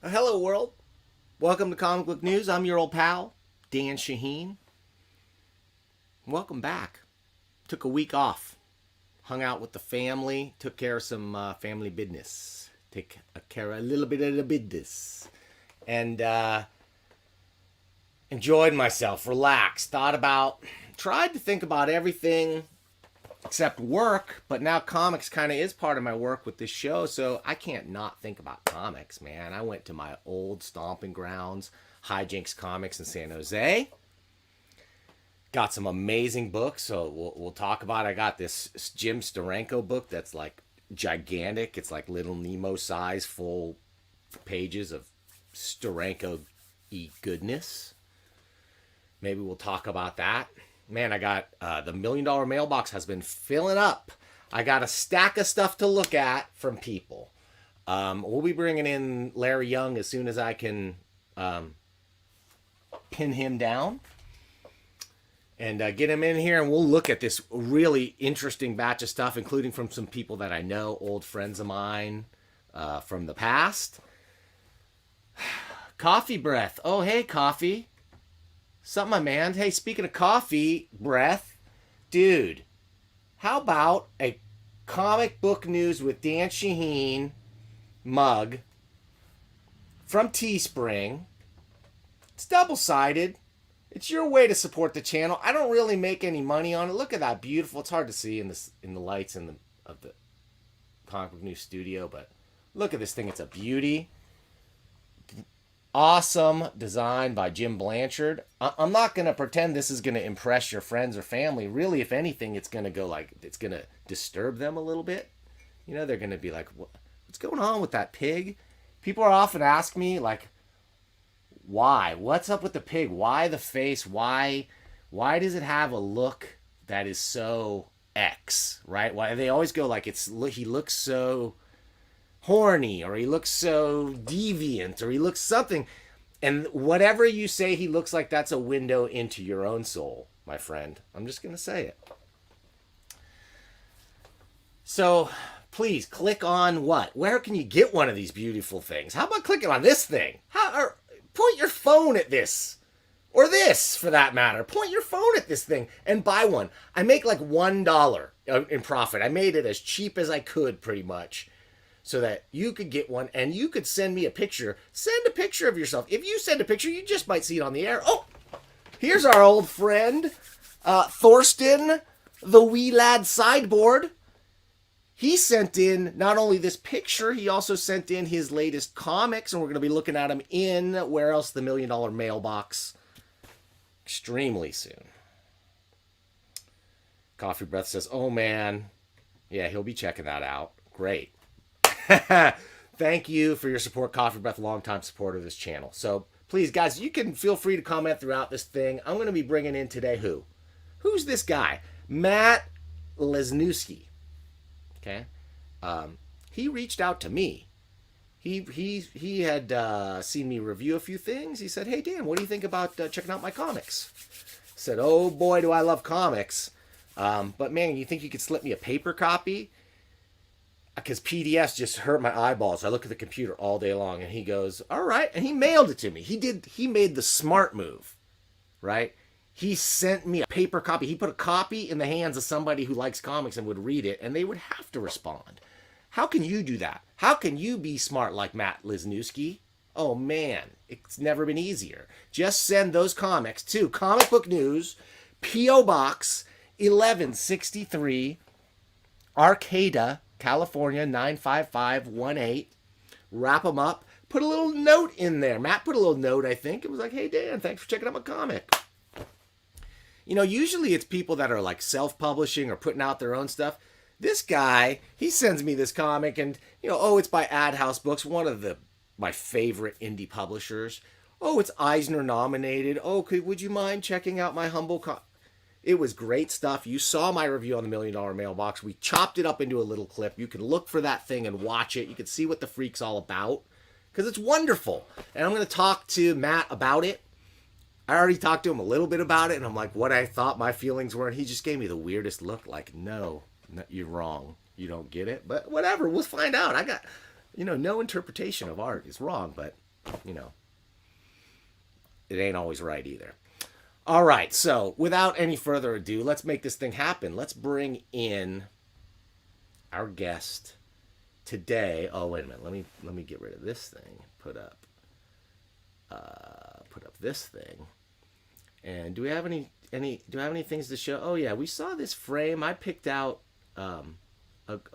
Hello world, welcome to Comic Book News. I'm your old pal, Dan Shaheen. Welcome back. Took a week off, hung out with the family, took care of some family business. Take care of a little bit of the business. And enjoyed myself, relaxed, tried to think about everything except work, but now comics kind of is part of my work with this show, so I can't not think about comics, man. I went to my old stomping grounds, Hijinks Comics in San Jose. Got some amazing books, so we'll talk about it. I got this Jim Steranko book that's like gigantic. It's like Little Nemo size, full pages of Steranko-y goodness. Maybe we'll talk about that. Man, I got the $1 Million mailbox has been filling up. I got a stack of stuff to look at from people. We'll be bringing in Larry Young as soon as I can pin him down and get him in here, and we'll look at this really interesting batch of stuff, including from some people that I know, old friends of mine from the past. Coffee breath. Oh, hey, Coffee. Something, my man. Hey, speaking of coffee breath, dude, how about a Comic Book News with Dan Shaheen mug from Teespring? It's double-sided. It's your way to support the channel. I don't really make any money on it. Look at that, beautiful. It's hard to see in the lights of the Comic Book News studio, but look at this thing. It's a beauty. Awesome design by Jim Blanchard. I'm not going to pretend this is going to impress your friends or family. Really, if anything, it's going to disturb them a little bit. You know, they're going to be like, what's going on with that pig? People are often ask me, like, why? What's up with the pig? Why the face? Why does it have a look that is so X, right? Why they always go like he looks so horny, or he looks so deviant, or he looks something. And whatever you say he looks like, that's a window into your own soul, my friend. I'm just going to say it. So please click on what? Where can you get one of these beautiful things? How about clicking on this thing? Point your phone at this. Or this, for that matter. Point your phone at this thing and buy one. I make like $1 in profit. I made it as cheap as I could, pretty much, so that you could get one, and you could send me a picture. Send a picture of yourself. If you send a picture, you just might see it on the air. Oh, here's our old friend, Thorsten, the wee lad sideboard. He sent in not only this picture, he also sent in his latest comics, and we're going to be looking at them in, where else, the $1 Million mailbox, extremely soon. Coffee Breath says, oh man, yeah, he'll be checking that out. Great. Thank you for your support, Coffee Breath, longtime supporter of this channel. So please, guys, you can feel free to comment throughout this thing. I'm going to be bringing in today who's this guy? Matt Lesniewski. Okay, he reached out to me. He had seen me review a few things. He said, "Hey Dan, what do you think about checking out my comics?" I said, "Oh boy, do I love comics, but man, you think you could slip me a paper copy?" Because PDFs just hurt my eyeballs. I look at the computer all day long, and he goes, "All right," and he mailed it to me. He made the smart move, right? He sent me a paper copy. He put a copy in the hands of somebody who likes comics and would read it, and they would have to respond. How can you do that? How can you be smart like Matt Lesniewski? Oh man, it's never been easier. Just send those comics to Comic Book News, P.O. Box 1163, Arcata, California 95518. Wrap them up. Put a little note in there. Matt put a little note, I think. It was like, "Hey Dan, thanks for checking out my comic." You know, usually it's people that are like self-publishing or putting out their own stuff. This guy, he sends me this comic, and oh, it's by Ad House Books, one of my favorite indie publishers. Oh, it's Eisner nominated. Oh, would you mind checking out my humble It was great stuff. You saw my review on the $1 Million Mailbox. We chopped it up into a little clip. You can look for that thing and watch it. You can see what the freak's all about, because it's wonderful. And I'm going to talk to Matt about it. I already talked to him a little bit about it, and I'm like, what I thought my feelings were, and he just gave me the weirdest look, like, no, you're wrong. You don't get it. But whatever, we'll find out. I got, no interpretation of art is wrong, but, it ain't always right either. All right, so without any further ado, let's make this thing happen. Let's bring in our guest today. Oh, wait a minute. Let me get rid of this thing. Put up this thing. And do we have any things to show? Oh yeah, we saw this frame. I picked out a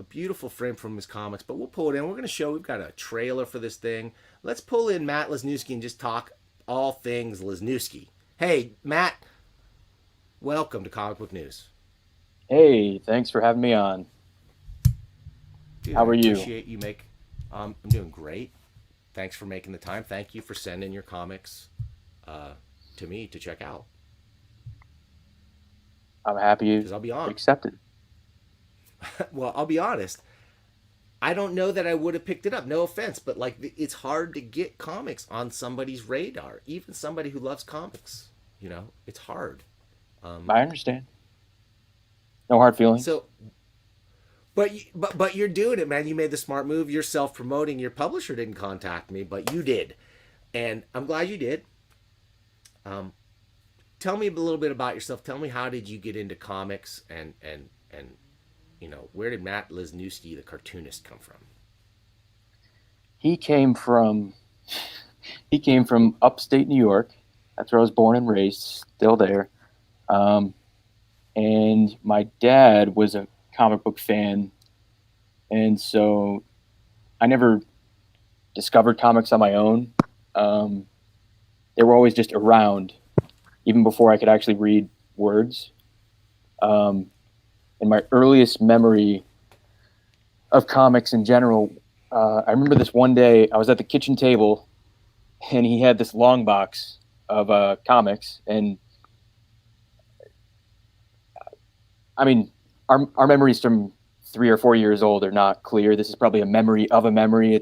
beautiful frame from his comics, but we'll pull it in. We're going to show, we've got a trailer for this thing. Let's pull in Matt Lesniewski and just talk all things Lesniewski. Hey, Matt, welcome to Comic Book News. Hey, thanks for having me on. Dude, how are you? I appreciate you I'm doing great. Thanks for making the time. Thank you for sending your comics to me to check out. I'm happy you I'll be honest. accepted. Well, I'll be honest. I don't know that I would have picked it up. No offense, but like, it's hard to get comics on somebody's radar, even somebody who loves comics. It's hard. I understand. No hard feelings. So, but you're doing it, man. You made the smart move. You're self-promoting. Your publisher didn't contact me, but you did, and I'm glad you did. Tell me a little bit about yourself. Tell me, how did you get into comics, and where did Matt Lesniewski, the cartoonist, come from? He came from upstate New York. That's where I was born and raised, still there. And my dad was a comic book fan, and so I never discovered comics on my own. They were always just around, even before I could actually read words. And my earliest memory of comics in general, I remember this one day I was at the kitchen table, and he had this long box of comics, and I mean, our memories from 3 or 4 years old are not clear. This is probably a memory of a memory.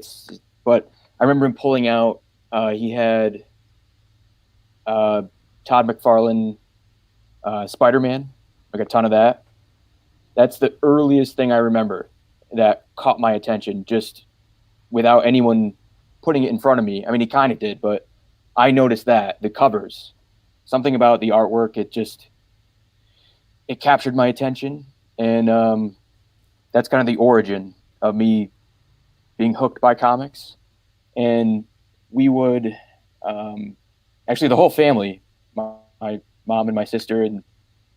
But I remember him pulling out. He had Todd McFarlane, Spider-Man, like a ton of that. That's the earliest thing I remember that caught my attention, just without anyone putting it in front of me. I mean, he kind of did, but I noticed that the covers, something about the artwork, it captured my attention, and that's kind of the origin of me being hooked by comics. And we would, actually, the whole family, my mom and my sister and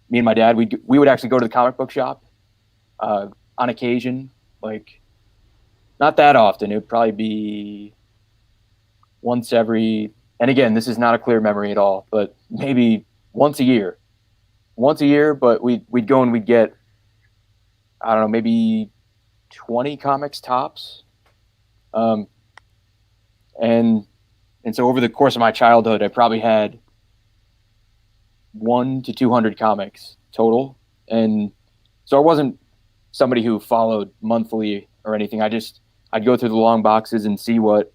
me and my dad, we would actually go to the comic book shop on occasion, like not that often. It would probably be once every, and again, this is not a clear memory at all, but maybe once a year, but we'd go and we'd get, I don't know, maybe 20 comics tops. And so over the course of my childhood, I probably had 100 to 200 comics total. And so I wasn't somebody who followed monthly or anything. I'd go through the long boxes and see what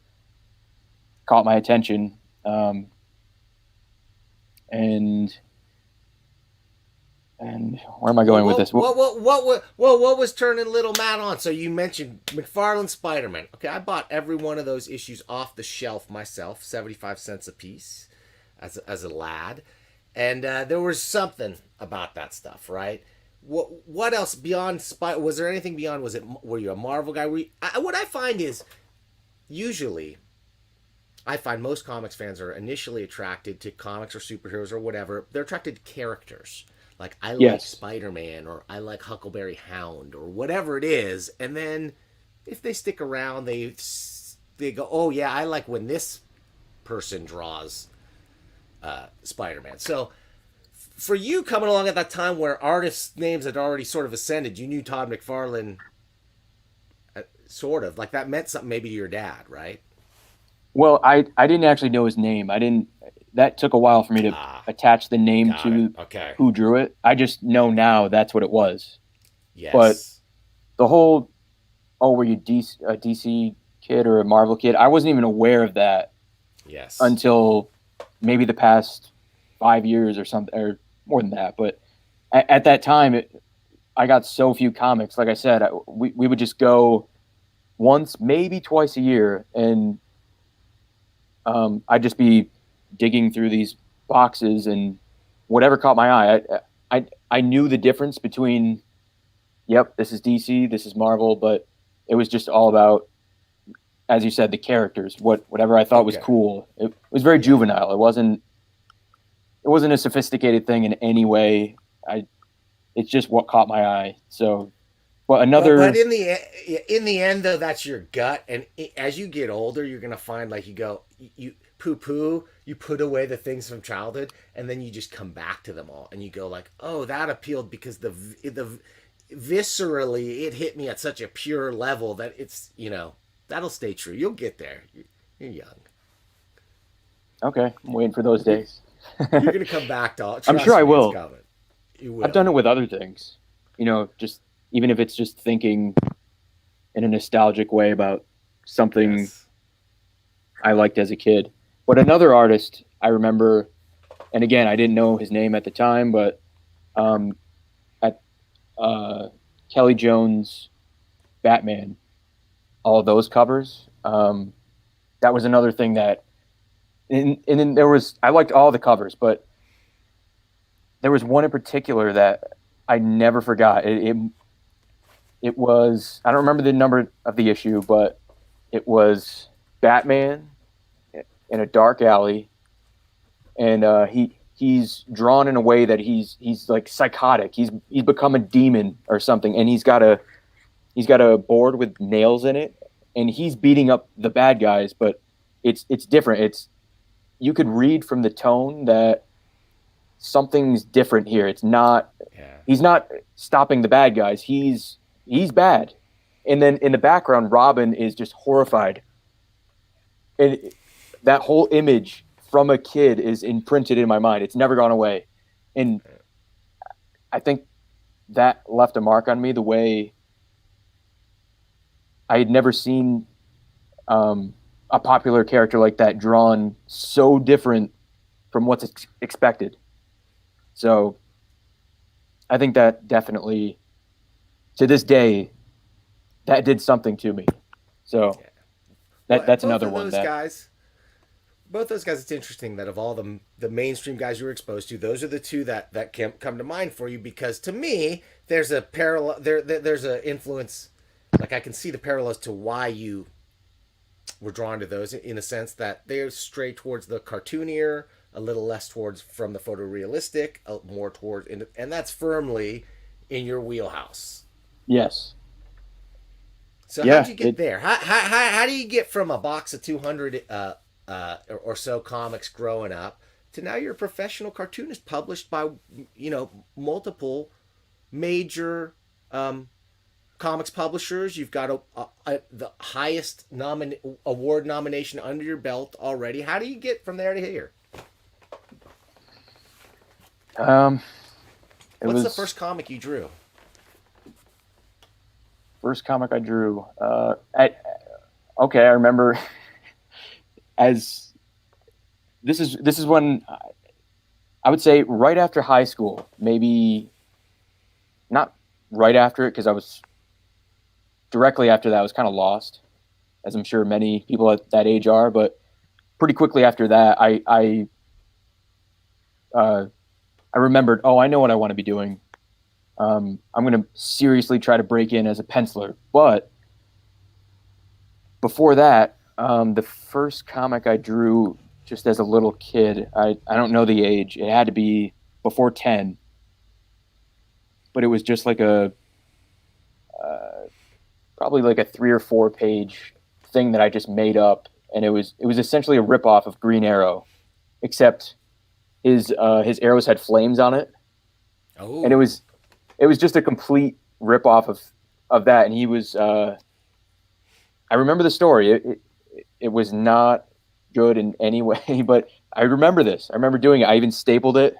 caught my attention. And where am I going with this? What was turning little Matt on? So you mentioned McFarlane Spider-Man. Okay, I bought every one of those issues off the shelf myself, 75 cents a piece, as a lad, and there was something about that stuff, right? What else beyond Spider? Was there anything beyond? Were you a Marvel guy? What I find is usually. I find most comics fans are initially attracted to comics or superheroes or whatever. They're attracted to characters. Like, I like Spider-Man, or I like Huckleberry Hound, or whatever it is. And then if they stick around, they go, oh, yeah, I like when this person draws Spider-Man. So for you coming along at that time where artists' names had already sort of ascended, you knew Todd McFarlane, sort of. Like, that meant something maybe to your dad, right? Well, I didn't actually know his name. That took a while for me to attach the name to who drew it. I just know now that's what it was. Yes. But the whole, were you a DC kid or a Marvel kid? I wasn't even aware of that. Yes. Until maybe the past 5 years or something, or more than that. But at that time, I got so few comics. Like I said, we would just go once, maybe twice a year, and I'd just be digging through these boxes, and whatever caught my eye, I knew the difference between, yep, this is DC, this is Marvel, but it was just all about, as you said, the characters, whatever I thought was cool. It was very juvenile. It wasn't a sophisticated thing in any way. It's just what caught my eye. So, but But in the end, though, that's your gut, and as you get older, you're gonna find, like, you poo-poo, you put away the things from childhood, and then you just come back to them all, and you go like, oh, that appealed because the viscerally it hit me at such a pure level that it's, that'll stay true. You'll get there. You're young. Okay, I'm waiting for those days. You're gonna come back to. I'm sure I will. You will. I've done it with other things. Just even if it's just thinking in a nostalgic way about something I liked as a kid. But another artist I remember, and again, I didn't know his name at the time, but at Kelly Jones' Batman, all of those covers, that was another thing that, and then I liked all the covers, but there was one in particular that I never forgot. It was, I don't remember the number of the issue, but it was Batman in a dark alley, and he's drawn in a way that he's like psychotic. He's become a demon or something, and he's got a board with nails in it, and he's beating up the bad guys, but it's different. You could read from the tone that something's different here. It's not. Yeah. He's not stopping the bad guys. He's bad. And then in the background, Robin is just horrified. And that whole image from a kid is imprinted in my mind. It's never gone away. And I think that left a mark on me, the way I had never seen a popular character like that drawn so different from what's expected. So I think that definitely, to this day, that did something to me. So that's another one. Both those guys, it's interesting that of all the mainstream guys you were exposed to, those are the two that come to mind for you, because to me, there's a parallel, there's a influence, like I can see the parallels to why you were drawn to those, in a sense that they're straight towards the cartoonier, a little less towards from the photorealistic, more towards, and that's firmly in your wheelhouse. Yes. So how'd you get there? How do you get from a box of 200 or so comics growing up to now you're a professional cartoonist published by multiple major comics publishers? You've got the highest award nomination under your belt already. How do you get from there to here? It What's the was first comic you drew? first comic I drew. Okay, I remember as this is when I would say right after high school, maybe not right after it, because I was directly after that I was kind of lost, as I'm sure many people at that age are. But pretty quickly after that, I remembered, oh, I know what I want to be doing. I'm going to seriously try to break in as a penciler. But before that, the first comic I drew just as a little kid, I don't know the age. It had to be before 10. But it was just like probably like a 3 or 4 page thing that I just made up. And it was essentially a ripoff of Green Arrow, except his arrows had flames on it. Oh. And it was just a complete ripoff of that. And he was, I remember the story. It was not good in any way, but I remember this. I remember doing it. I even stapled it,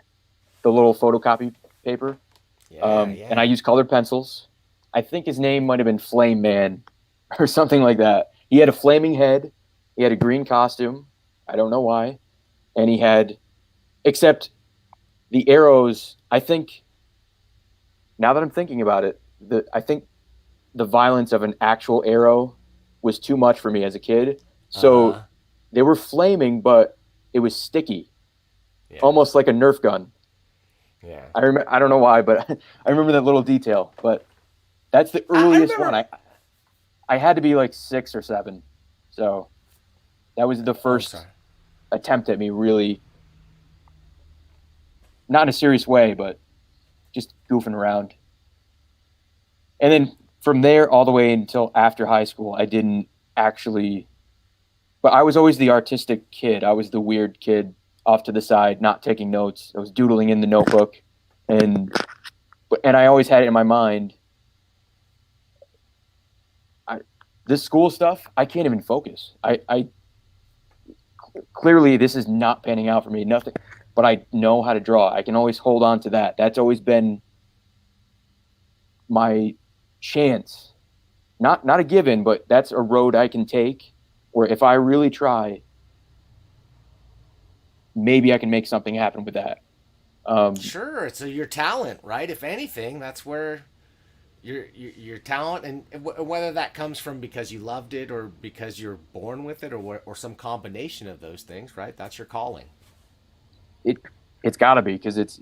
the little photocopy paper. Yeah. And I used colored pencils. I think his name might have been Flame Man or something like that. He had a flaming head. He had a green costume. I don't know why. And he had, except the arrows, I think, now that I'm thinking about it, I think the violence of an actual arrow was too much for me as a kid. So they were flaming, but it was sticky, almost like a Nerf gun. Yeah. I don't know why, but I remember that little detail. But that's the earliest one. I had to be like 6 or 7. So that was the first attempt at me really, not in a serious way, but just goofing around. And then from there all the way until after high school, I didn't actually, but I was always the artistic kid. I was the weird kid off to the side, not taking notes. I was doodling in the notebook, and I always had it in my mind. This school stuff, I can't even focus. I clearly this is not panning out for me. Nothing, but I know how to draw. I can always hold on to that. That's always been my chance. Not a given, but that's a road I can take where if I really try, maybe I can make something happen with that. Sure, it's your talent, right? If anything, that's where your talent, and whether that comes from because you loved it or because you're born with it, or some combination of those things, right? That's your calling. It's got to be, because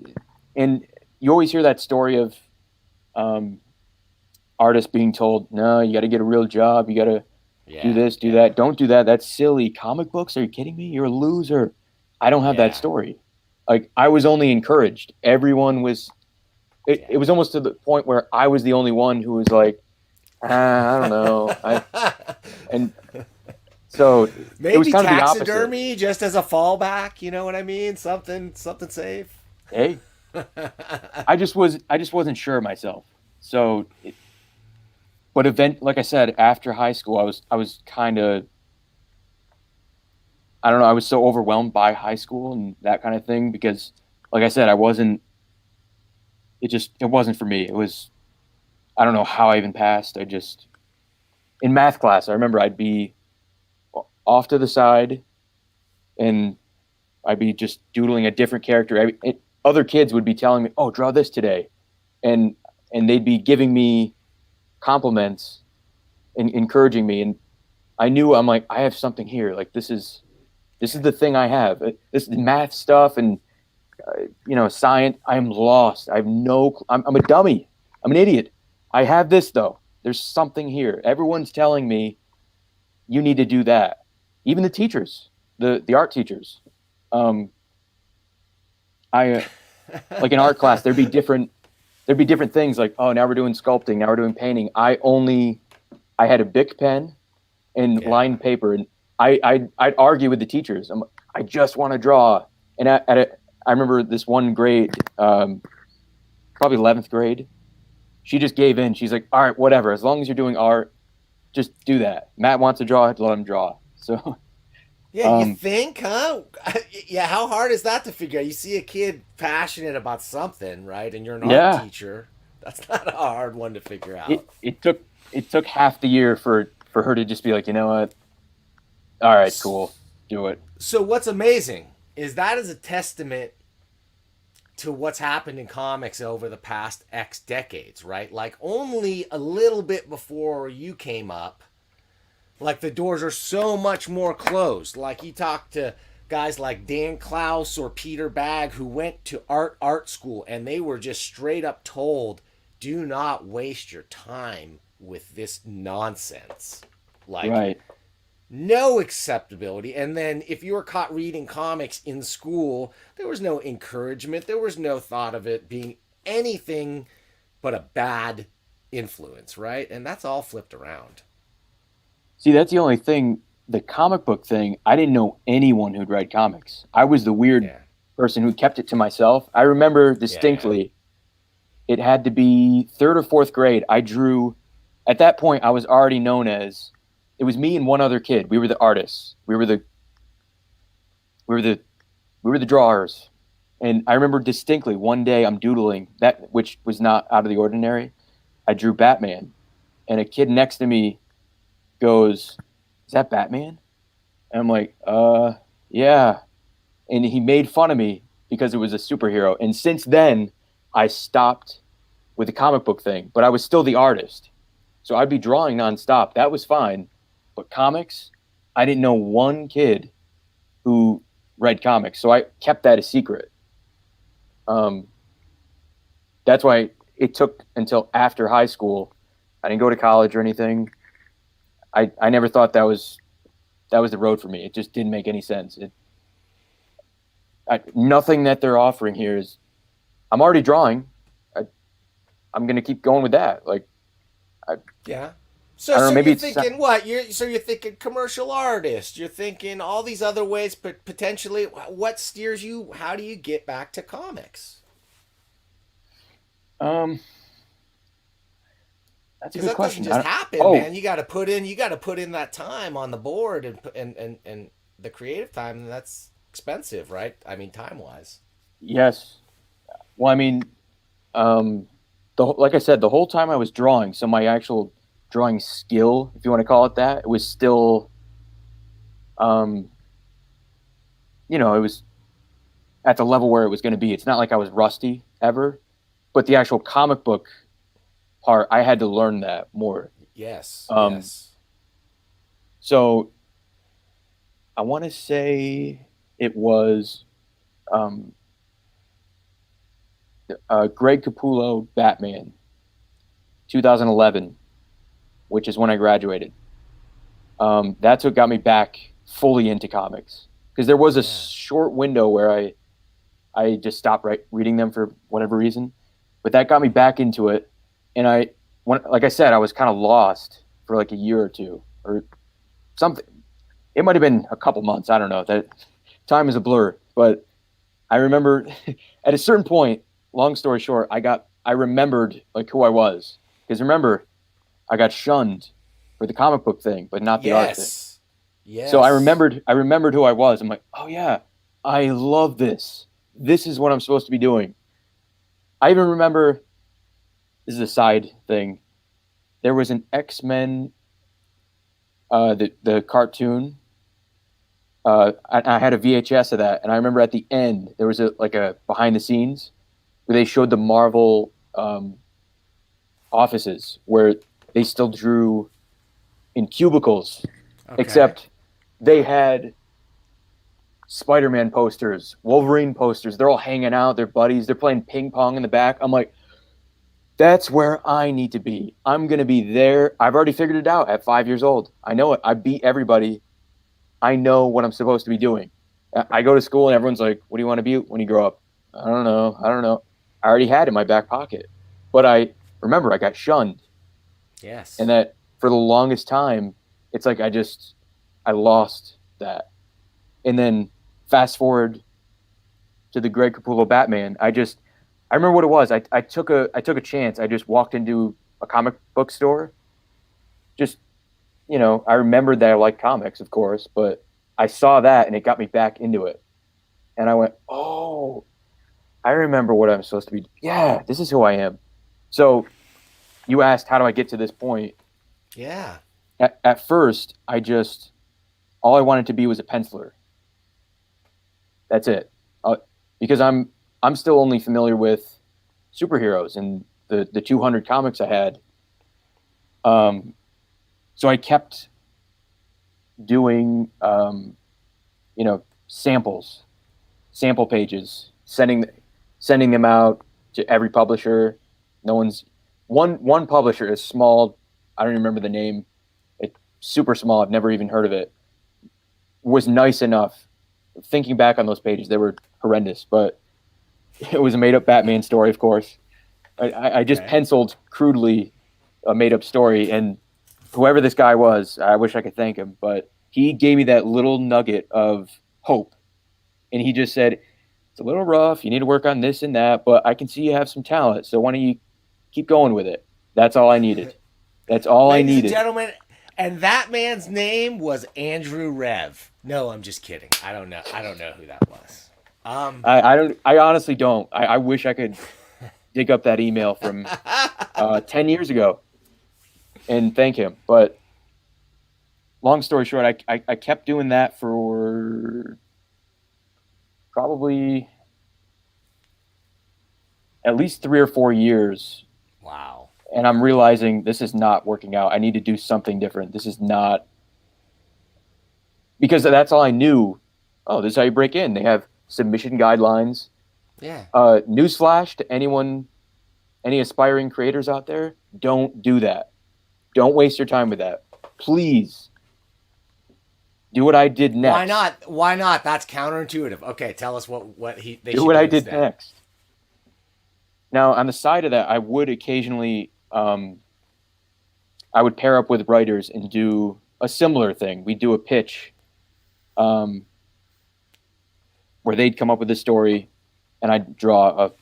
and you always hear that story of artists being told, no, you got to get a real job, you got to do this, do that, don't do that, that's silly. Comic books, are you kidding me? You're a loser. I don't have that story. Like, I was only encouraged. Everyone was. It was almost to the point where I was the only one who was like, I don't know. And so maybe it was kind of the opposite. Taxidermy just as a fallback. You know what I mean? Something safe. Hey, I just wasn't sure of myself. So, but like I said, after high school, I was kind of, I don't know. I was so overwhelmed by high school and that kind of thing because, like I said, I wasn't. It wasn't for me. It was, I don't know how I even passed. In math class, I remember I'd be off to the side and I'd be just doodling a different character. Other kids would be telling me, oh, draw this today. And they'd be giving me compliments and encouraging me. And I knew, I'm like, I have something here. Like, this is the thing I have. This is math stuff and, science. I'm lost. I have I'm a dummy. I'm an idiot. I have this though. There's something here. Everyone's telling me you need to do that. Even the teachers, the art teachers. Like in art class, there'd be different things like, oh, now we're doing sculpting. Now we're doing painting. I had a Bic pen and lined paper, and I'd argue with the teachers. I just want to draw. And I remember this one grade, probably 11th grade, she just gave in. She's like, all right, whatever. As long as you're doing art, just do that. Matt wants to draw, let him draw. So Yeah, you think, huh? Yeah, how hard is that to figure out? You see a kid passionate about something, right? And you're an art Yeah, teacher. That's not a hard one to figure it out. it took half the year for her to just be like, you know what? All right, S- cool, do it. So what's amazing is that is a testament to what's happened in comics over the past X decades, right? Like only a little bit before you came up, like the doors are so much more closed. Like you talk to guys like Dan Klaus or Peter Bagg who went to art school and they were just straight up told, do not waste your time with this nonsense. Like Right. no acceptability. And then if you were caught reading comics in school, there was no encouragement. There was no thought of it being anything but a bad influence, right? And that's all flipped around. See, that's the only thing. The comic book thing, I didn't know anyone who'd read comics. I was the weird Yeah. person who kept it to myself. I remember Yeah, yeah. distinctly, it had to be third or fourth grade. I drew, at that point, I was already known as, it was me and one other kid. We were the artists. We were the, we were the drawers. And I remember distinctly one day I'm doodling that, which was not out of the ordinary. I drew Batman, and a kid next to me goes, "Is that Batman?" And I'm like, yeah. And he made fun of me because it was a superhero. And since then, I stopped with the comic book thing, but I was still the artist. So I'd be drawing nonstop. That was fine. But comics, I didn't know one kid who read comics. So I kept that a secret. Um, that's why it took until after high school. I didn't go to college or anything. I never thought that was the road for me. It just didn't make any sense. Nothing that they're offering here is. I'm already drawing. I, I'm gonna keep going with that. Like I, Yeah. I So don't know. so Maybe you're it's thinking what? You're thinking commercial artist. You're thinking all these other ways, but potentially what steers you? How do you get back to comics? um. That's a Because good that doesn't question. just happen, Oh man. You got to put in that time on the board and the creative time, and that's expensive, right? I mean, time wise. yes. Well, I mean, um, like I said, the whole time I was drawing, so my actual drawing skill, if you want to call it that, it was still, um, it was at the level where it was going to be. It's not like I was rusty ever, but the actual comic book part, I had to learn that more. Yes, Um, yes. so I want to say it was um, Greg Capullo Batman 2011, which is when I graduated. That's what got me back fully into comics because there was a Yeah. short window where I just stopped reading them for whatever reason, but that got me back into it. And like I said, I was kind of lost for like a year or two or something. It might have been a couple months. I don't know. That time is a blur, but I remember at a certain point. Long story short, I remembered like who I was because remember I got shunned for the comic book thing, but not the art thing. Yes. So Yes. I remembered who I was. I'm like, oh yeah, I love this. This is what I'm supposed to be doing. I even remember this is a side thing. There was an X-Men, the cartoon. I had a VHS of that, and I remember at the end there was a behind the scenes where they showed the Marvel offices where they still drew in cubicles, Okay. except they had Spider-Man posters, Wolverine posters. They're all hanging out, they're buddies, they're playing ping pong in the back. I'm like, that's where I need to be. I'm gonna be there. I've already figured it out at 5 years old. I know it. I beat everybody. I know what I'm supposed to be doing. I go to school and everyone's like, "What do you want to be when you grow up?" I don't know. I don't know. I already had it in my back pocket, but I remember I got shunned, and Yes. that for the longest time, it's like I lost that. And then fast forward to the Greg Capullo Batman, I remember what it was. I took a chance. I just walked into a comic book store. Just I remembered that I liked comics, of course, but I saw that and it got me back into it. And I went, oh, I remember what I'm supposed to be. Yeah, this is who I am. So you asked, how do I get to this point? Yeah. At first, all I wanted to be was a penciler. That's it. Because I'm still only familiar with superheroes and the 200 comics I had. So I kept doing, sample pages, sending them out to every publisher. No one's one publisher is small. I don't even remember the name. It's super small. I've never even heard of it. Was nice enough. Thinking back on those pages, they were horrendous, but it was a made-up Batman story, of course. I just penciled crudely a made-up story, and whoever this guy was, I wish I could thank him, but he gave me that little nugget of hope, and he just said, it's a little rough, you need to work on this and that, but I can see you have some talent, so why don't you keep going with it? That's all I needed. That's all I needed. Ladies and gentlemen, and that man's name was Andrew Rev. No, I'm just kidding. I don't know who that was. I honestly don't. I wish I could dig up that email from 10 years ago and thank him. But long story short, I kept doing that for probably at least 3 or 4 years. Wow. And I'm realizing this is not working out. I need to do something different. This is not, because that's all I knew. Oh, this is how you break in. They have submission guidelines. Yeah. Newsflash to anyone, any aspiring creators out there, don't do that. Don't waste your time with that. Please do what I did next. Why not? Why not? That's counterintuitive. Okay, tell us what they should do what I did instead. next. Now, on the side of that, I would occasionally, I would pair up with writers and do a similar thing. We'd do a pitch where they'd come up with a story and I'd draw a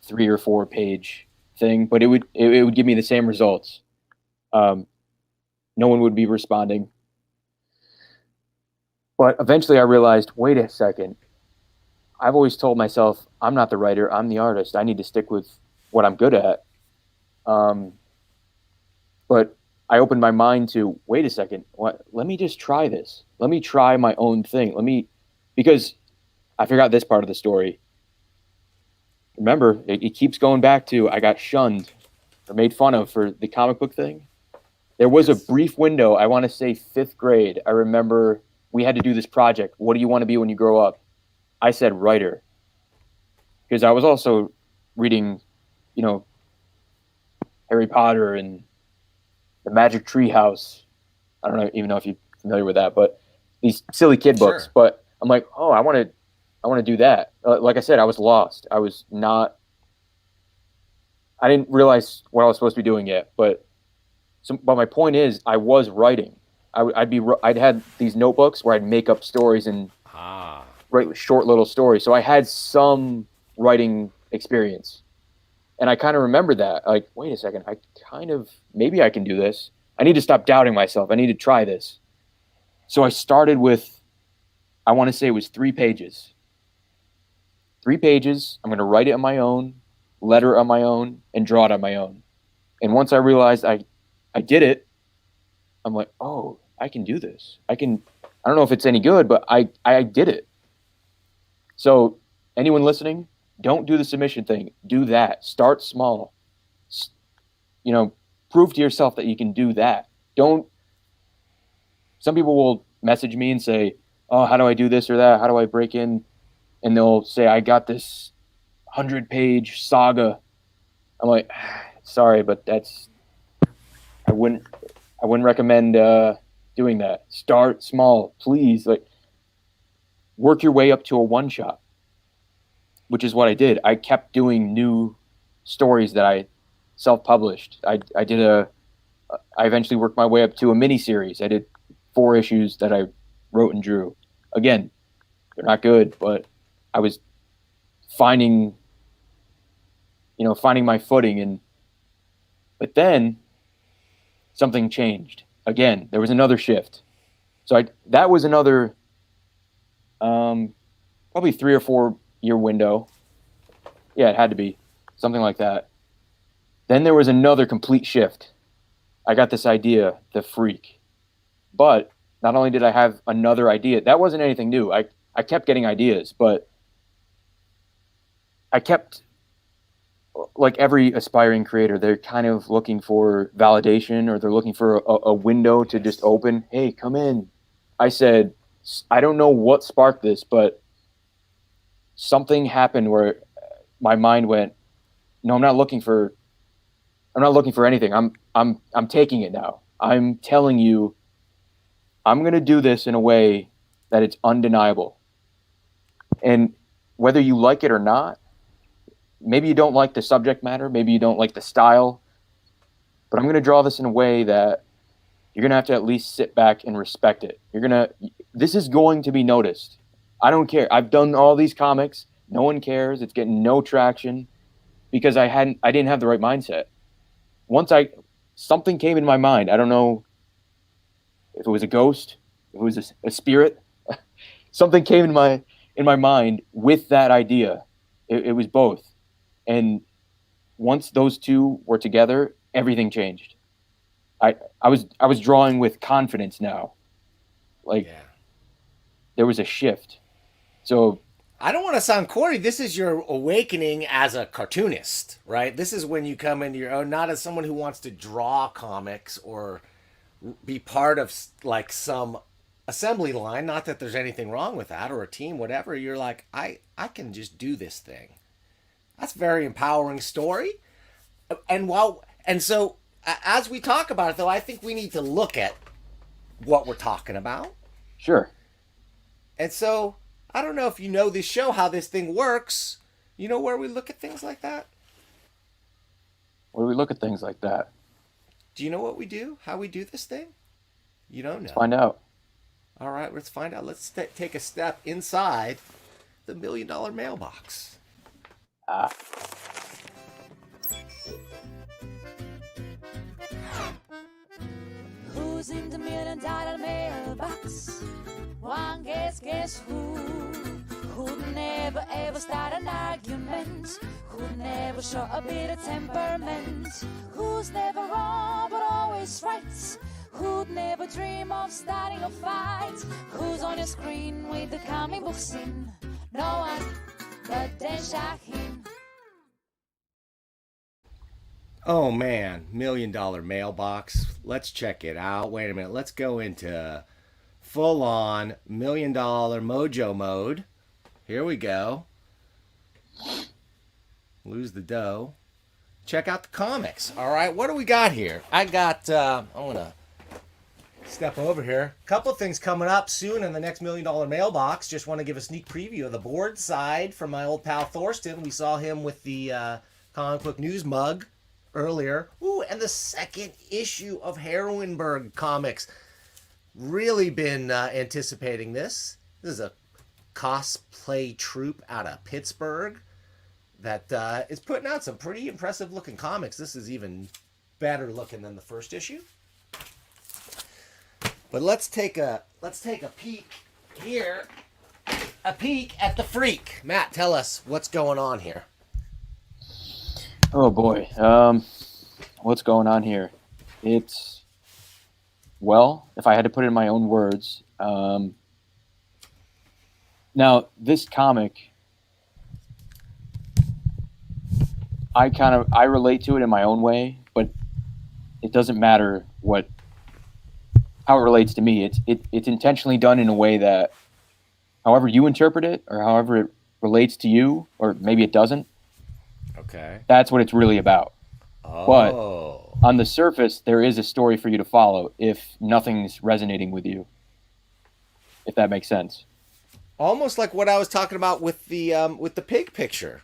3 or 4 page thing, but it would give me the same results. No one would be responding. But eventually I realized, wait a second. I've always told myself, I'm not the writer, I'm the artist. I need to stick with what I'm good at. But I opened my mind to, wait a second, let me just try this. Let me try my own thing. Because I forgot this part of the story. Remember, it keeps going back to, I got shunned or made fun of for the comic book thing. There was a brief window, I want to say 5th grade. I remember we had to do this project. What do you want to be when you grow up? I said writer. Because I was also reading, Harry Potter and the Magic Tree House. I don't even know if you're familiar with that, but these silly kid books. Sure. But I'm like, oh, I want to do that. Like I said, I was lost. I didn't realize what I was supposed to be doing yet. But my point is, I was writing. I'd had these notebooks where I'd make up stories and write short little stories. So I had some writing experience. And I kind of remember that. Like, wait a second, maybe I can do this. I need to stop doubting myself. I need to try this. So I started with, I want to say it was 3 pages. 3 pages. I'm going to write it on my own, letter on my own, and draw it on my own. And once I realized I did it, I'm like, oh, I can do this. I don't know if it's any good, but I did it. So anyone listening, don't do the submission thing. Do that. Start small. Prove to yourself that you can do that. Some people will message me and say, oh, how do I do this or that? How do I break in? And they'll say, I got this 100-page saga. I'm like, sorry, but I wouldn't recommend doing that. Start small, please. Like, work your way up to a one-shot, which is what I did. I kept doing new stories that I self-published. I eventually worked my way up to a mini-series. I did 4 issues that I wrote and drew. Again, they're not good, but I was finding my footing. But then something changed. Again, there was another shift. So that was another Probably 3 or 4 year window. Yeah, it had to be something like that. Then there was another complete shift. I got this idea, the freak. But not only did I have another idea, that wasn't anything new. I kept getting ideas, but I kept, like every aspiring creator, they're kind of looking for validation, or they're looking for a window to just open. Hey, come in. I said, I don't know what sparked this, but something happened where my mind went, no, I'm not looking for anything. I'm taking it now. I'm telling you, I'm going to do this in a way that it's undeniable. And whether you like it or not, maybe you don't like the subject matter, maybe you don't like the style, but I'm going to draw this in a way that you're going to have to at least sit back and respect it. This is going to be noticed. I don't care. I've done all these comics. No one cares. It's getting no traction because I didn't have the right mindset. Something came in my mind. I don't know if it was a ghost, if it was a spirit. Something came in my mind with that idea. It was both. And once those two were together, everything changed. I was drawing with confidence now. Like, Yeah. there was a shift. So I don't want to sound corny. This is your awakening as a cartoonist, right? This is when you come into your own, not as someone who wants to draw comics or be part of like some assembly line. Not that there's anything wrong with that, or a team, whatever. You're like, I can just do this thing. That's a very empowering story. And so as we talk about it, though, I think we need to look at what we're talking about. sure. And so I don't know if you know this show, how this thing works. You know where we look at things like that? Where do we look at things like that? Do you know what we do? How we do this thing? You don't know. Find out. All right, let's find out. Let's take a step inside the $1 Million Mailbox. Ah, Who's in the $1 Million Mailbox? One guess who? Who'd never ever start an argument? Who'd never show a bit of temperament? Who's never wrong but always right? Who'd never dream of starting a fight? Who's on your screen with the comic book scene? No one but Dan Shaheen. Oh man, $1 Million Mailbox. Let's check it out. Wait a minute. Let's go into full on $1 Million mojo mode. Here we go. Lose the dough. Check out the comics. All right, what do we got here? I'm gonna step over here. Couple things coming up soon in the next $1 Million Mailbox. Just want to give a sneak preview of the board side from my old pal Thorsten. We saw him with the comic book news mug earlier. Ooh, and the second issue of Heroinberg Comics. Really been anticipating this. This is a cosplay troupe out of Pittsburgh that is putting out some pretty impressive looking comics. This is even better looking than the first issue. But let's take a peek here. A peek at the freak. Matt, tell us what's going on here. oh boy. What's going on here? Well, if I had to put it in my own words, now this comic, I relate to it in my own way, but it doesn't matter how it relates to me. It's intentionally done in a way that, however you interpret it, or however it relates to you, or maybe it doesn't. Okay. That's what it's really about. Oh. But on the surface, there is a story for you to follow if nothing's resonating with you. If that makes sense. Almost like what I was talking about with the pig picture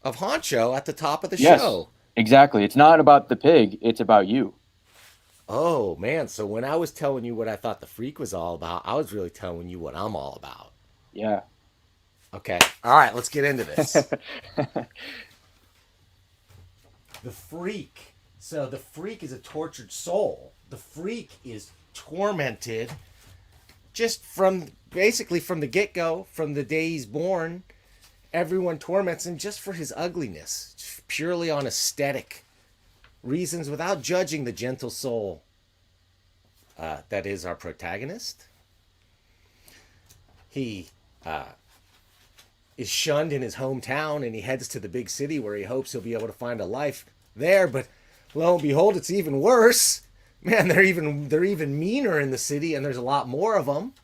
of Honcho at the top of the Yes, show. exactly. It's not about the pig, it's about you. Oh man, so when I was telling you what I thought the freak was all about, I was really telling you what I'm all about. Yeah. Okay. All right, let's get into this. The freak. So the freak is a tortured soul. The freak is tormented just from basically from the get-go, from the day he's born, everyone torments him just for his ugliness, just purely on aesthetic reasons, without judging the gentle soul that is our protagonist. He is shunned in his hometown, and he heads to the big city where he hopes he'll be able to find a life there. But lo and behold, it's even worse. Man, they're even meaner in the city, and there's a lot more of them.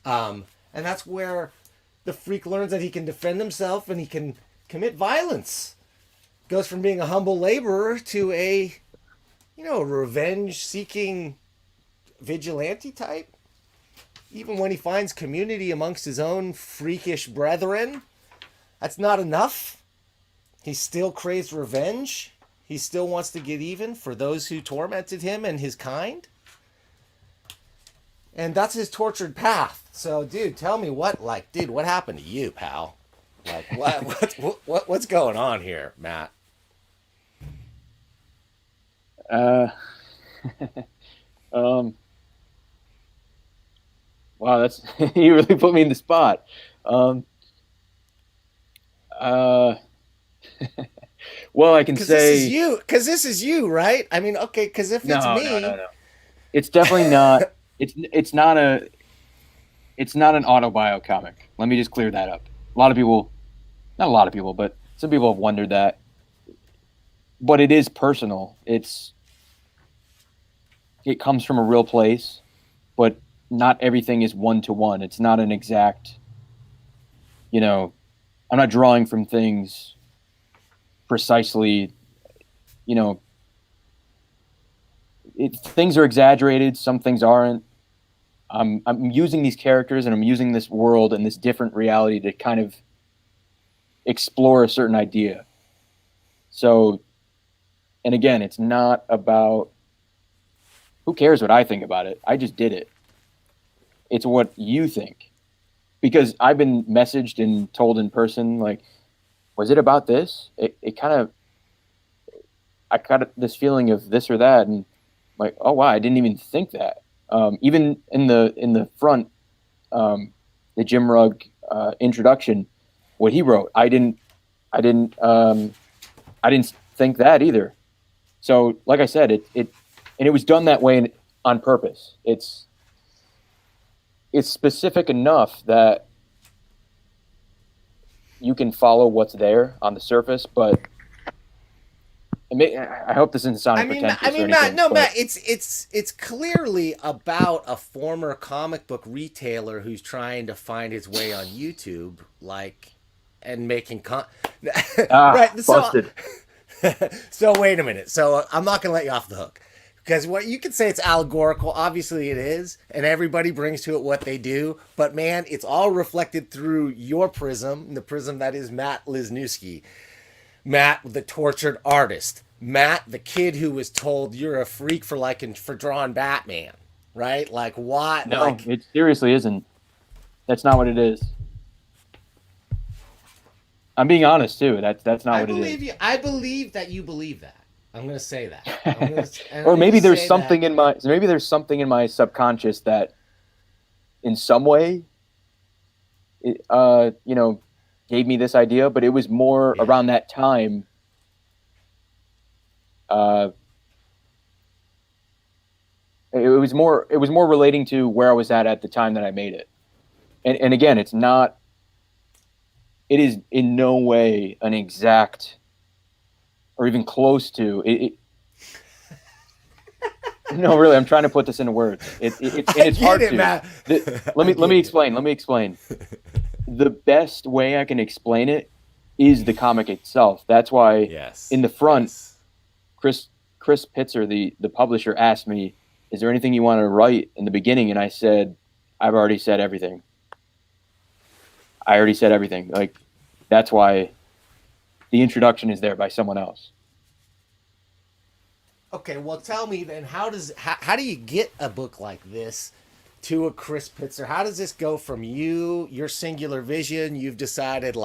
And that's where the freak learns that he can defend himself and he can commit violence. Goes from being a humble laborer to a, revenge-seeking vigilante type. Even when he finds community amongst his own freakish brethren, that's not enough. He still craves revenge. He still wants to get even for those who tormented him and his kind. And that's his tortured path. So, dude, tell me what happened to you, pal? Like, what's going on here, Matt? Wow, that's you really put me in the spot. Well, I can say because this is you, right? I mean, okay, because if it's me, no. It's definitely not. It's not an autobio comic. Let me just clear that up. Not a lot of people, but some people have wondered that. But it is personal. It comes from a real place, but not everything is one-to-one. It's not an exact, I'm not drawing from things precisely, things are exaggerated, some things aren't. I'm using these characters and I'm using this world and this different reality to kind of explore a certain idea. So, and again, it's not about, who cares what I think about it? I just did it. It's what you think. Because I've been messaged and told in person, like, was it about this? I got this feeling of this or that, and like, oh wow, I didn't even think that. Even in the front, the Jim Rugg introduction, what he wrote, I didn't think that either. So, like I said, it was done that way on purpose. It's specific enough that you can follow what's there on the surface, but I hope this isn't sounding pretentious. Matt, it's clearly about a former comic book retailer who's trying to find his way on YouTube, and making right. Busted. So wait a minute. So I'm not gonna let you off the hook. Because what you could say it's allegorical, obviously it is, and everybody brings to it what they do. But man, it's all reflected through your prism, the prism that is Matt Lesniewski. Matt, the tortured artist. Matt, the kid who was told you're a freak for drawing Batman, right? Like what? No, it seriously isn't. That's not what it is. I'm being honest too. That's not what it is. I believe that you believe that. I'm going to say that. Or maybe there's something in my subconscious that in some way gave me this idea, but it was more around that time it was more relating to where I was at the time that I made it. And again, it is in no way an exact or even close to it. No, really, I'm trying to put this into words. It's hard to. Matt. Let me explain. The best way I can explain it is the comic itself. That's why in the front, Chris Pitzer, the publisher, asked me, "Is there anything you want to write in the beginning?" And I said, "I've already said everything. I already said everything." Like that's why the introduction is there by someone else. Okay, well, tell me then, how do you get a book like this to a Chris Pitzer? How does this go from your singular vision? You've decided,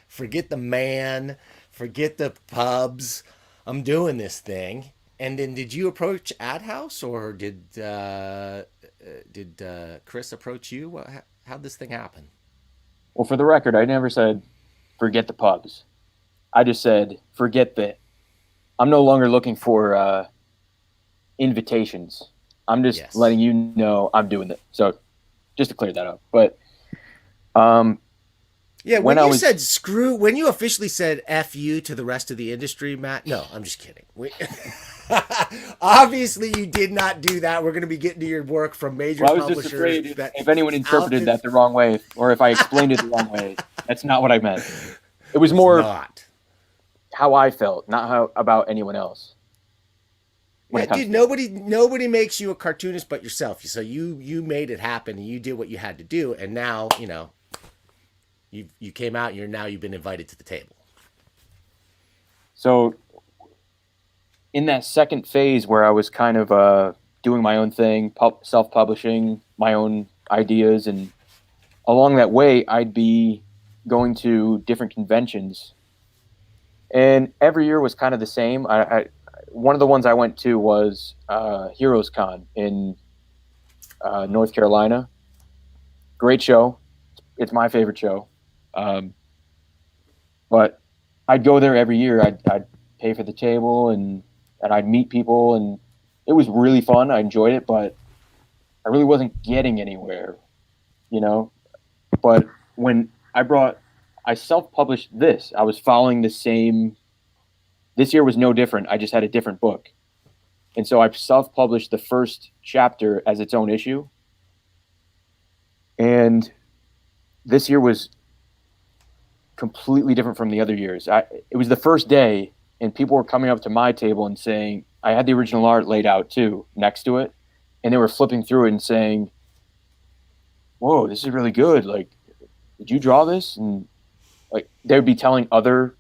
forget the man, forget the pubs, I'm doing this thing. And then did you approach Ad House, or did did Chris approach you? How'd this thing happen? Well, for the record, I never said forget the pubs. I just said forget the. I'm no longer looking for invitations. I'm just letting you know I'm doing it. So just to clear that up. But yeah, when you said screw, when you officially said F you to the rest of the industry, Matt, no, I'm just kidding. Obviously, you did not do that. We're going to be getting to your work from major publishers. I was just afraid if anyone interpreted that the wrong way, or if I explained it the wrong way. That's not what I meant. It was more how I felt, not how about anyone else. Yeah, dude, nobody makes you a cartoonist but yourself. So you made it happen, and you did what you had to do, and now, you know, you came out, and you've been invited to the table. So in that second phase where I was kind of doing my own thing, self-publishing my own ideas, and along that way, I'd be going to different conventions, and every year was kind of the same. One of the ones I went to was Heroes Con in North Carolina. Great show. It's my favorite show. But I'd go there every year. I'd pay for the table, and I'd meet people, and it was really fun. I enjoyed it, but I really wasn't getting anywhere, you know. But when I self-published this, I was following the same. This year was no different. I just had a different book. And so I self-published the first chapter as its own issue. And this year was completely different from the other years. It was the first day, and people were coming up to my table and saying, I had the original art laid out too, next to it. And they were flipping through it and saying, whoa, this is really good. Like, did you draw this? And like, they would be telling other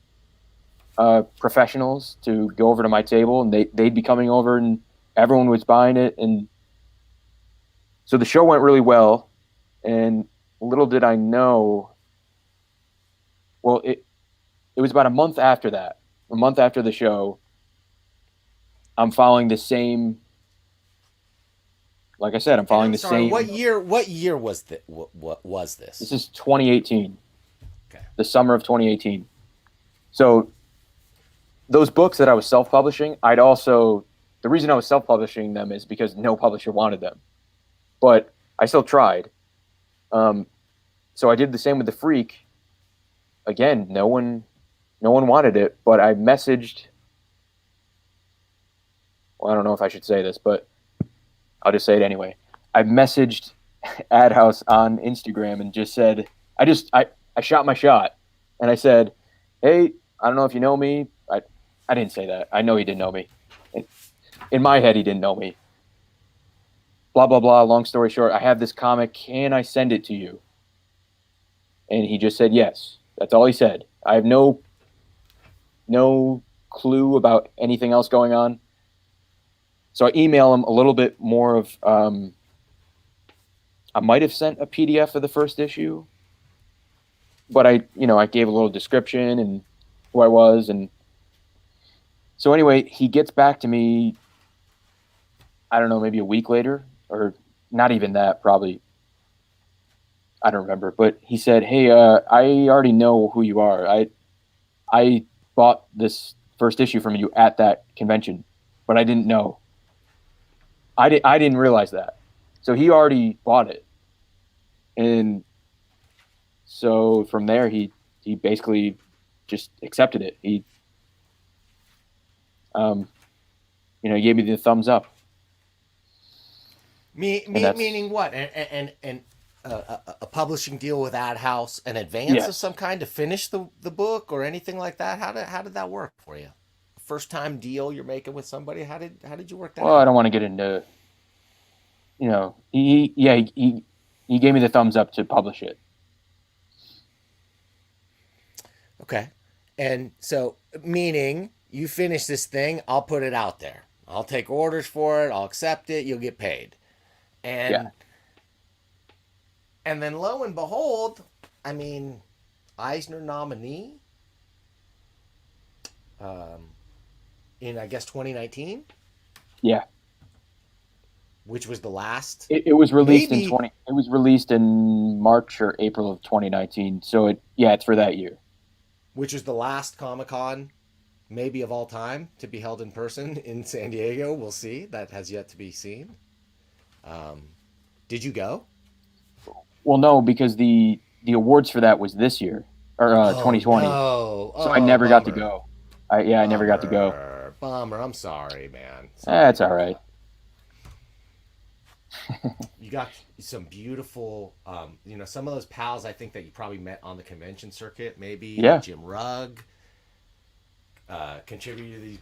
professionals to go over to my table, and they'd be coming over, and everyone was buying it. And so the show went really well, and little did I know, well, it was about a month after the show, I'm following the same, like I said, I'm following the same. What year was this? What was this? This is 2018. Okay. The summer of 2018. So those books that I was self-publishing, the reason I was self-publishing them is because no publisher wanted them, but I still tried. So I did the same with The Freak. Again, no one wanted it, but I messaged, well, I don't know if I should say this, but I'll just say it anyway. I messaged Ad House on Instagram and just said, I shot my shot, and I said, hey, I don't know if you know me. I didn't say that. I know he didn't know me. In my head, he didn't know me. Blah, blah, blah. Long story short, I have this comic. Can I send it to you? And he just said yes. That's all he said. I have no clue about anything else going on. So I email him a little bit more of, I might have sent a PDF of the first issue, but I gave a little description and who I was. And so anyway, he gets back to me, I don't know, maybe a week later, or not even that, probably. I don't remember, but he said, hey, I already know who you are. I bought this first issue from you at that convention, but I didn't know. I didn't realize that. So he already bought it. And so from there, he basically just accepted it. He gave me the thumbs up. Meaning what? And a publishing deal with Ad House, an advance of some kind to finish the book or anything like that? How did that work for you? First time deal you're making with somebody? How did you work that out? Well, I don't want to get into, he gave me the thumbs up to publish it. Okay. And so, meaning you finish this thing, I'll put it out there. I'll take orders for it. I'll accept it. You'll get paid. And then lo and behold, I mean, Eisner nominee in, I guess, 2019? Yeah. which was the last. It was released Maybe, in 20. It was released in March or April of 2019. So it's for that year. which was the last Comic-Con, maybe of all time, to be held in person in San Diego. We'll see. That has yet to be seen. Did you go? Well, no, because the awards for that was this year or 2020. No. So I never got to Bummer. go. I never got to go. Bummer. I'm sorry, man. That's all right. You got some beautiful, some of those pals I think that you probably met on the convention circuit. Maybe Jim Rugg contributed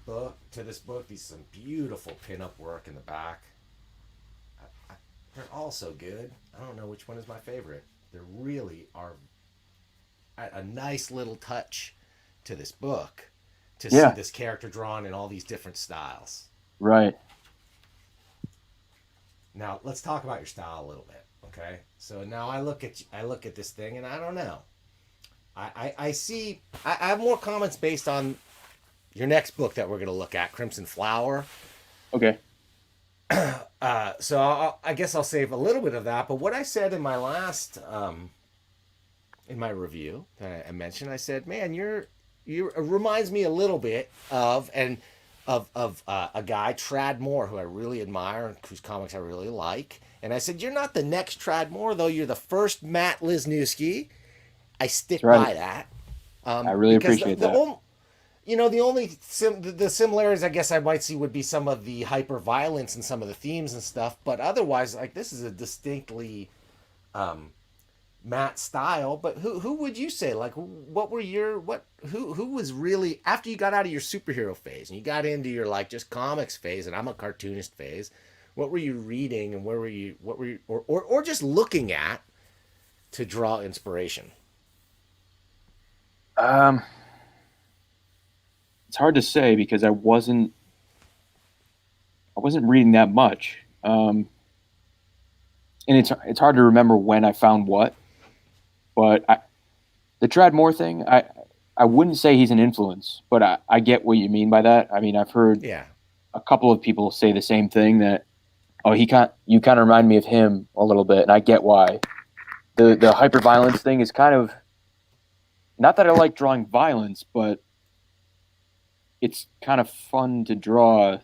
to this book. These some beautiful pinup work in the back. They're all so good. I don't know which one is my favorite. They really are a nice little touch to this book to see this character drawn in all these different styles. Right. Now let's talk about your style a little bit, okay? So now I look at this thing and I don't know. I have more comments based on your next book that we're going to look at, Crimson Flower. Okay. So I guess I'll save a little bit of that. But what I said in my last, in my review that I mentioned, I said, man, it reminds me a little bit of a guy, Trad Moore, who I really admire and whose comics I really like. And I said, you're not the next Trad Moore, though. You're the first Matt Lesniewski. I stick by that. I really appreciate that. The only the similarities I guess I might see would be some of the hyper violence and some of the themes and stuff, but otherwise, like, this is a distinctly Matt style. But who would you say, like, what were who was really, after you got out of your superhero phase and you got into your like just comics phase, and I'm a cartoonist phase, what were you reading and what were you or just looking at to draw inspiration? It's hard to say because I wasn't reading that much, and it's hard to remember when I found what. But the Trad Moore thing, I wouldn't say he's an influence, but I get what you mean by that. I mean, I've heard a couple of people say the same thing, that you kind of remind me of him a little bit, and I get why. The hyper violence thing is kind of, not that I like drawing violence, but it's kind of fun to draw.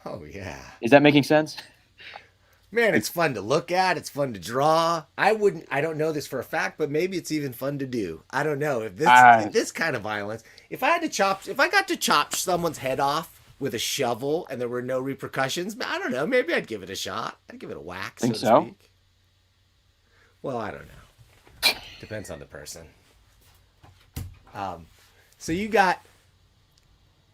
Oh, yeah. Is that making sense? Man, it's fun to look at. It's fun to draw. I don't know this for a fact, but maybe it's even fun to do. I don't know if this kind of violence, if I got to chop someone's head off with a shovel and there were no repercussions, I don't know. Maybe I'd give it a shot. I'd give it a whack, so to speak. Well, I don't know. Depends on the person. So you got,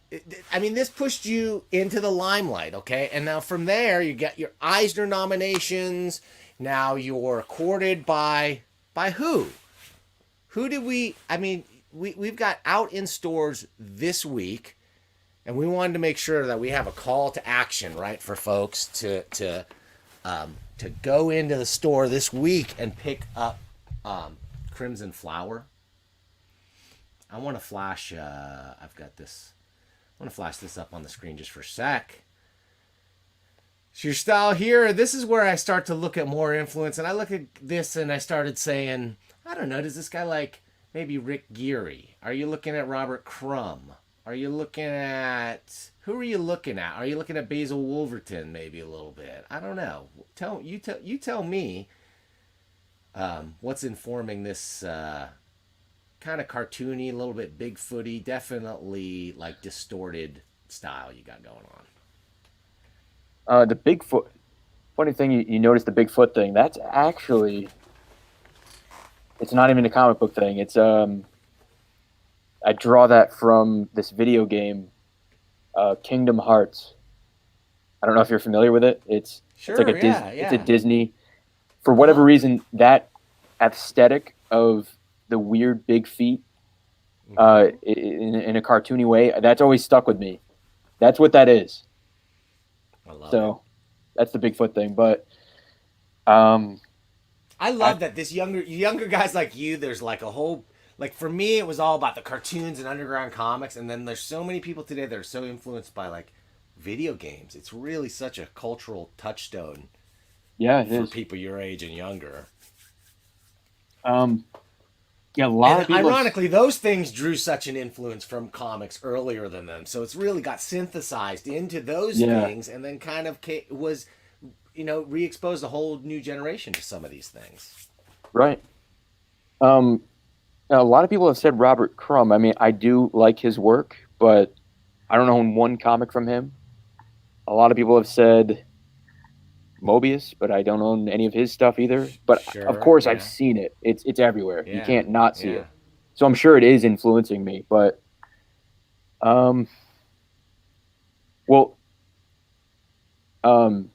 this pushed you into the limelight, okay? And now from there, you get your Eisner nominations. Now you're courted by who? Who did we've got out in stores this week, and we wanted to make sure that we have a call to action, right, for folks to go into the store this week and pick up Crimson Flower. I want to flash, I've got this. I want to flash this up on the screen just for a sec. So your style here, this is where I start to look at more influence. And I look at this and I started saying, I don't know, does this guy like maybe Rick Geary? Are you looking at Robert Crumb? Are you looking at, who are you looking at? Are you looking at Basil Wolverton maybe a little bit? I don't know. You tell me what's informing this kind of cartoony, a little bit Bigfooty, definitely like distorted style you got going on. The Bigfoot, funny thing, you notice the Bigfoot thing. That's actually, it's not even a comic book thing. It's I draw that from this video game, Kingdom Hearts. I don't know if you're familiar with it. It's like a it's a Disney. For whatever reason, that aesthetic of the weird big feet in a cartoony way, that's always stuck with me. That's what that is. I love it. That's the Bigfoot thing. But I love that this younger guys like you, there's like a whole, like for me it was all about the cartoons and underground comics, and then there's so many people today that are so influenced by like video games. It's really such a cultural touchstone Yeah, it for is. people your age and younger. Yeah, a lot And of people. ironically, those things drew such an influence from comics earlier than them. So it's really got synthesized into those Yeah. things, and then kind of was, re-exposed a whole new generation to some of these things. Right. A lot of people have said Robert Crumb. I mean, I do like his work, but I don't own one comic from him. A lot of people have said Mobius, but I don't own any of his stuff either. But Sure, of course, yeah. I've seen it. It's everywhere. You Yeah, can't not see yeah. it. So I'm sure it is influencing me. But, well, I'm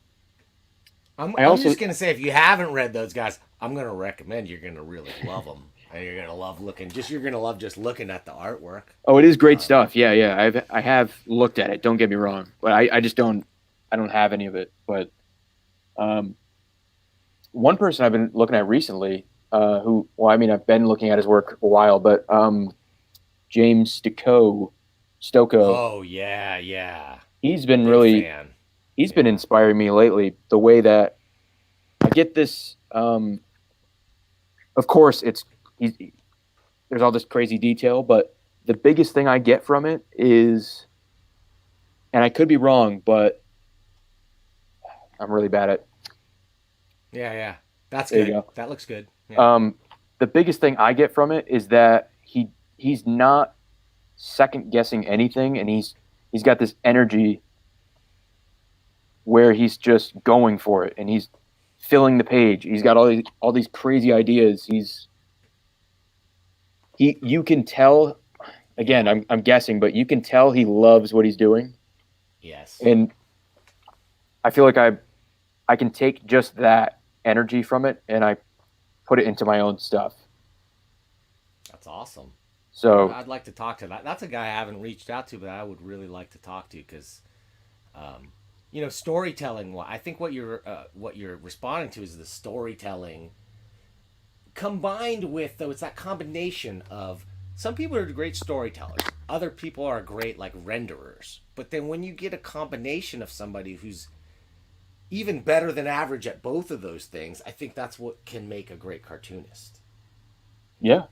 I also- just gonna say, if you haven't read those guys, I'm gonna recommend. You're gonna really love them, and you're gonna love You're gonna love just looking at the artwork. oh, it is great stuff. Yeah. I have looked at it. Don't get me wrong, but I just don't. I don't have any of it. But one person I've been looking at recently, I've been looking at his work a while, but James Stocco, Oh yeah. he's been Big really. fan. He's been inspiring me lately. The way that I get this, of course, there's all this crazy detail, but the biggest thing I get from it is, and I could be wrong, but I'm really bad at. Yeah. That's There you good. go. That looks good. Yeah. The biggest thing I get from it is that he's not second guessing anything, and he's got this energy where he's just going for it, and he's filling the page. He's got all these crazy ideas. You can tell. Again, I'm guessing, but you can tell he loves what he's doing, Yes. and I feel like I can take just that energy from it and I put it into my own stuff. That's awesome. So I'd like to talk to that. That's a guy I haven't reached out to, but I would really like to talk to, because, storytelling. I think what you're responding to is the storytelling combined with, though, it's that combination of, some people are great storytellers, other people are great like renderers, but then when you get a combination of somebody who's even better than average at both of those things, I think that's what can make a great cartoonist. yeah,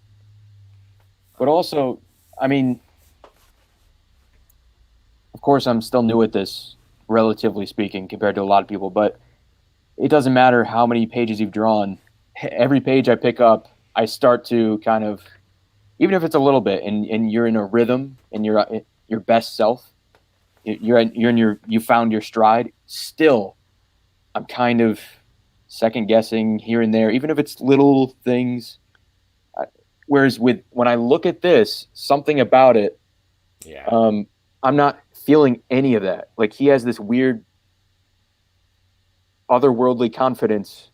but also, I mean, of course, I'm still new at this, relatively speaking, compared to a lot of people, but it doesn't matter how many pages you've drawn. Every page I pick up, I start to kind of, even if it's a little bit, and you're in a rhythm and you're your best self, you found your stride. Still, I'm kind of second guessing here and there, even if it's little things. Whereas when I look at this, something about it, Yeah. I'm not feeling any of that. Like, he has this weird otherworldly confidence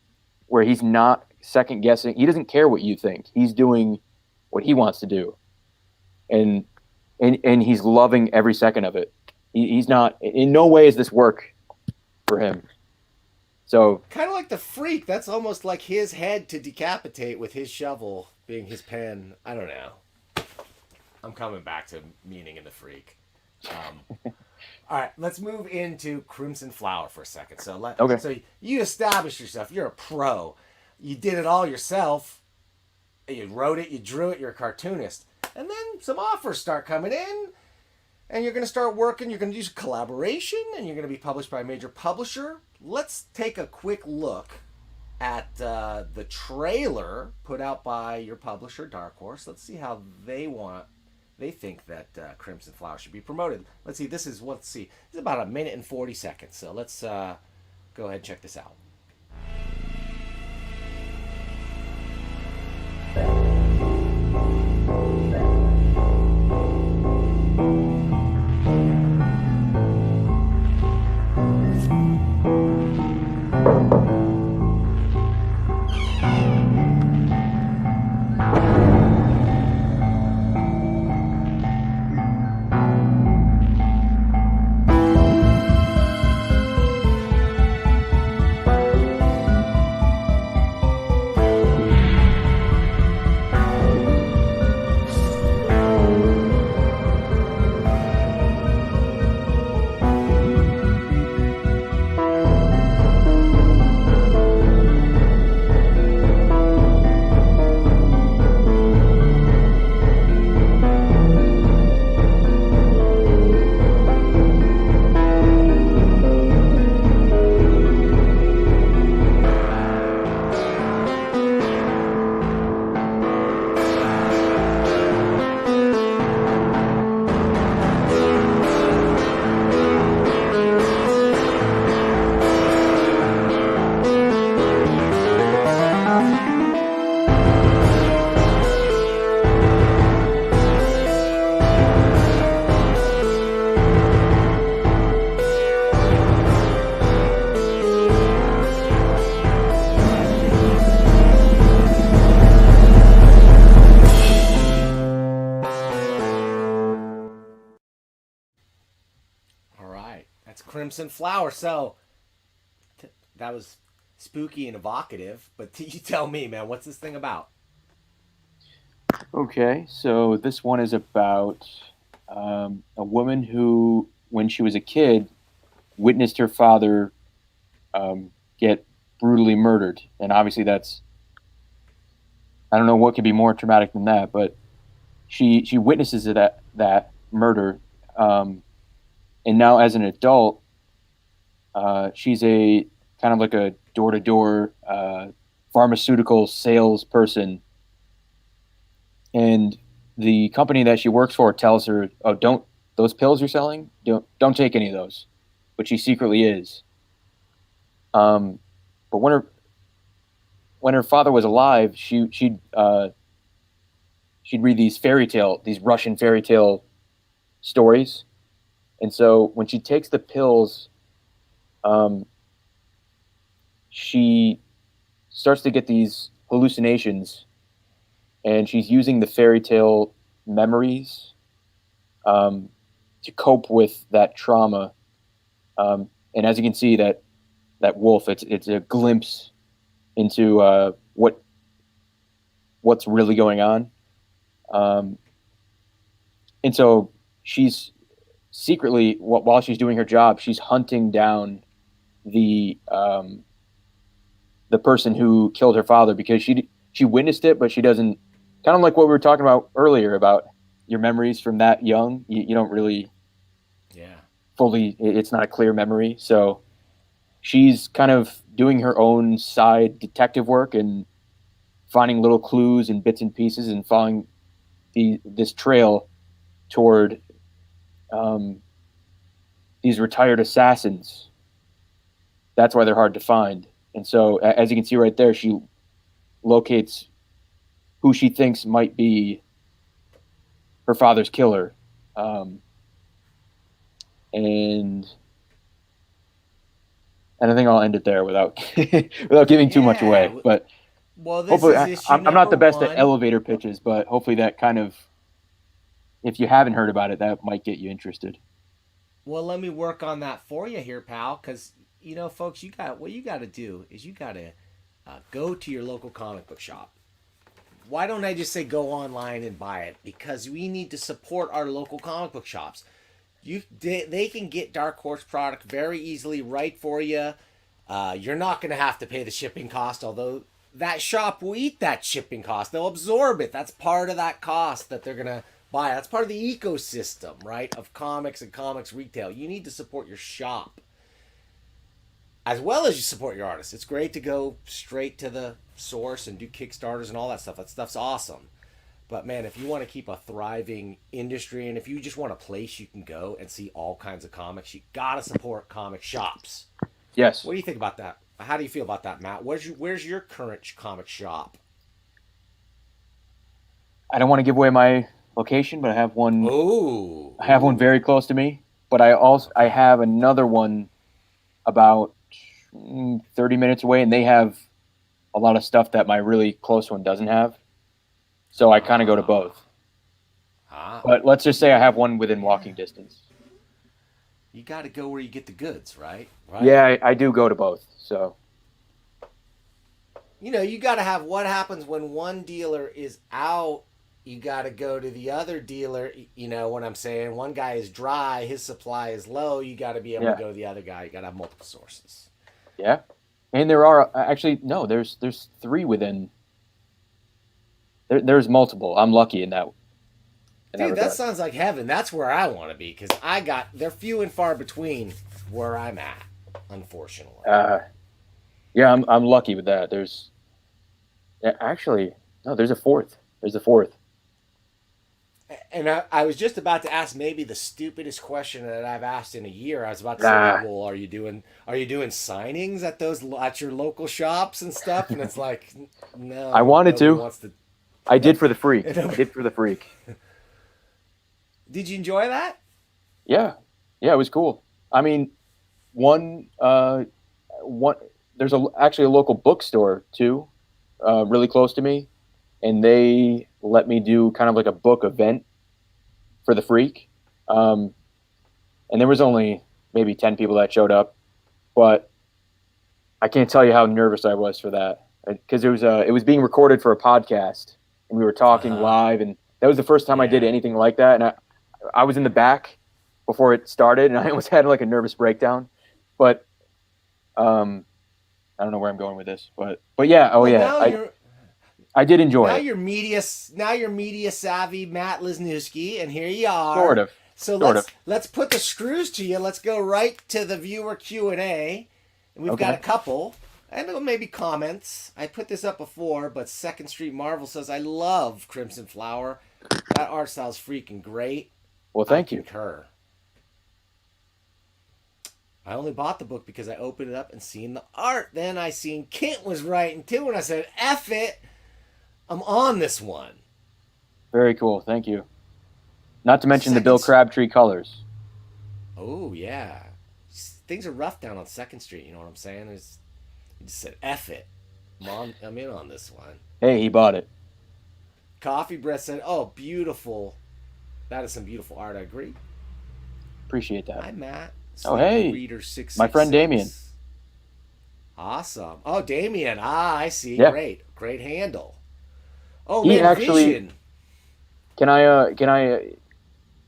where he's not second guessing. He doesn't care what you think. He's doing what he wants to do. And he's loving every second of it. He's not, in no way is this work for him. So Kind of like the Freak. That's almost like his head to decapitate with his shovel being his pen. I don't know. I'm coming back to meaning in the Freak. All right, let's move into Crimson Flower for a second. Okay. So you established yourself. You're a pro. You did it all yourself. You wrote it. You drew it. You're a cartoonist. And then some offers start coming in, and you're going to start working. You're going to use collaboration, and you're going to be published by a major publisher. Let's take a quick look at the trailer put out by your publisher, Dark Horse. Let's see how they think that Crimson Flower should be promoted. Let's see. This is about 1 minute and 40 seconds. So let's go ahead and check this out. it's Crimson Flower. So that was spooky and evocative, but you tell me, man, what's this thing about? Okay, so this one is about a woman who, when she was a kid, witnessed her father get brutally murdered. And obviously I don't know what could be more traumatic than that, but she witnesses that murder. And now as an adult, she's a kind of like a door-to-door pharmaceutical salesperson. And the company that she works for tells her, "Oh, don't those pills you're selling, don't take any of those," but she secretly is. But when her father was alive, she'd read these Russian fairy tale stories, and so when she takes the pills, she starts to get these hallucinations, and she's using the fairy tale memories to cope with that trauma. And as you can see, that wolf, it's a glimpse into what's really going on. And so she's secretly, while she's doing her job, she's hunting down the person who killed her father, because she witnessed it, but she doesn't. Kind of like what we were talking about earlier about your memories from that young. You don't really, fully. It's not a clear memory, so she's kind of doing her own side detective work and finding little clues and bits and pieces and following this trail toward these retired assassins. That's why they're hard to find. And so, as you can see right there, she locates who she thinks might be her father's killer. And I think I'll end it there without giving too much away. But well, this hopefully, is issue I'm not the best number at one. elevator pitches, but hopefully that kind of, if you haven't heard about it, that might get you interested. Well, let me work on that for you here, pal. Because folks, what you got to do is you got to go to your local comic book shop. Why don't I just say go online and buy it? Because we need to support our local comic book shops. They can get Dark Horse product very easily right for you. You're not going to have to pay the shipping cost, although that shop will eat that shipping cost. They'll absorb it. That's part of that cost that they're going to buy. That's part of the ecosystem, right, of comics and comics retail. You need to support your shop as well as you support your artists. It's great to go straight to the source and do Kickstarters and all that stuff. That stuff's awesome. But man, if you want to keep a thriving industry and if you just want a place you can go and see all kinds of comics, you gotta support comic shops. Yes. What do you think about that? How do you feel about that, Matt? Where's your current comic shop? I don't want to give away my location, but I have one. Oh, I have one very close to me, but I have another one about 30 minutes away, and they have a lot of stuff that my really close one doesn't have. So I kind of go to both. But let's just say I have one within walking distance. You got to go where you get the goods, right? Yeah, I do go to both. So you got to have what happens when one dealer is out. You got to go to the other dealer. You know what I'm saying? One guy is dry, his supply is low. You got to be able to go to the other guy. You got to have multiple sources. Yeah, and there are actually no. There's three within. There's multiple. I'm lucky in that. Dude, that sounds like heaven. That's where I want to be because they're few and far between where I'm at, unfortunately. Yeah, I'm lucky with that. There's actually no. There's a fourth. And I was just about to ask maybe the stupidest question that I've asked in a year. I was about to say, well, are you doing signings at your local shops and stuff? And it's like, no. I wanted to. I did for the freak. Did you enjoy that? Yeah, it was cool. I mean, there's actually a local bookstore too, really close to me, and they let me do kind of like a book event for the freak. And there was only maybe 10 people that showed up, but I can't tell you how nervous I was for that, because it was being recorded for a podcast, and we were talking live, and that was the first time I did anything like that, and I was in the back before it started, and I almost had like a nervous breakdown, but I don't know where I'm going with this, but yeah, I did enjoy it. Now you're media savvy, Matt Lesniewski, and here you are. Sort of. So let's put the screws to you. Let's go right to the viewer Q&A. And we've got a couple, and maybe comments. I put this up before, but Second Street Marvel says, I love Crimson Flower. That art style's freaking great. Well, thank you. Concur. I only bought the book because I opened it up and seen the art. Then I seen KINDT was writing too, and I said, F it. I'm on this one. Very cool. Thank you. Not to mention the Bill Crabtree colors. Oh, yeah. Things are rough down on 2nd Street, you know what I'm saying? You just said, F it. Mom, I'm in on this one. Hey, he bought it. Coffee Breath said, oh, beautiful. That is some beautiful art. I agree. Appreciate that. Hi, Matt. Oh, hey. Reader 666. My friend Damien. Awesome. Oh, Damien. I see. Yeah. Great handle. Oh, he man, actually, Vision. Can I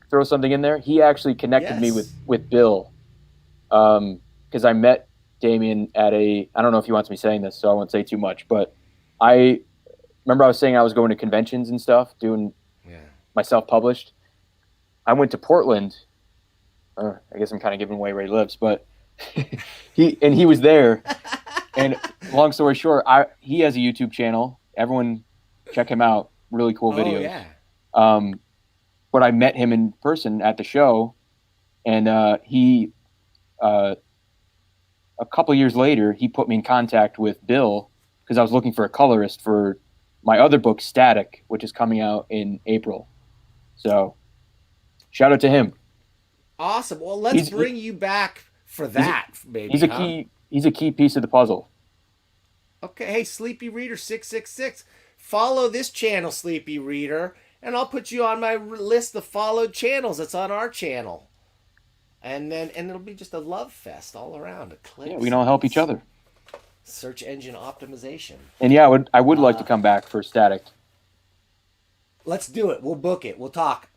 throw something in there? He actually connected me with Bill, because I met Damien at I don't know if he wants me saying this, so I won't say too much, but I remember I was saying I was going to conventions and stuff, doing my self-published. I went to Portland. I guess I'm kind of giving away where he lives, but he was there. And long story short, he has a YouTube channel. Everyone check him out. Really cool videos. Yeah. But I met him in person at the show, and he a couple years later, he put me in contact with Bill because I was looking for a colorist for my other book, Static, which is coming out in April. So shout out to him. Awesome. Well, let's bring you back for that, maybe. He's a key piece of the puzzle. Okay. Hey, Sleepy Reader 666. Follow this channel, Sleepy Reader, and I'll put you on my list of followed channels. It's on our channel. And it'll be just a love fest all around. Yeah, we can all help each other. Search engine optimization. And yeah, I would like to come back for Static. Let's do it. We'll book it. We'll talk.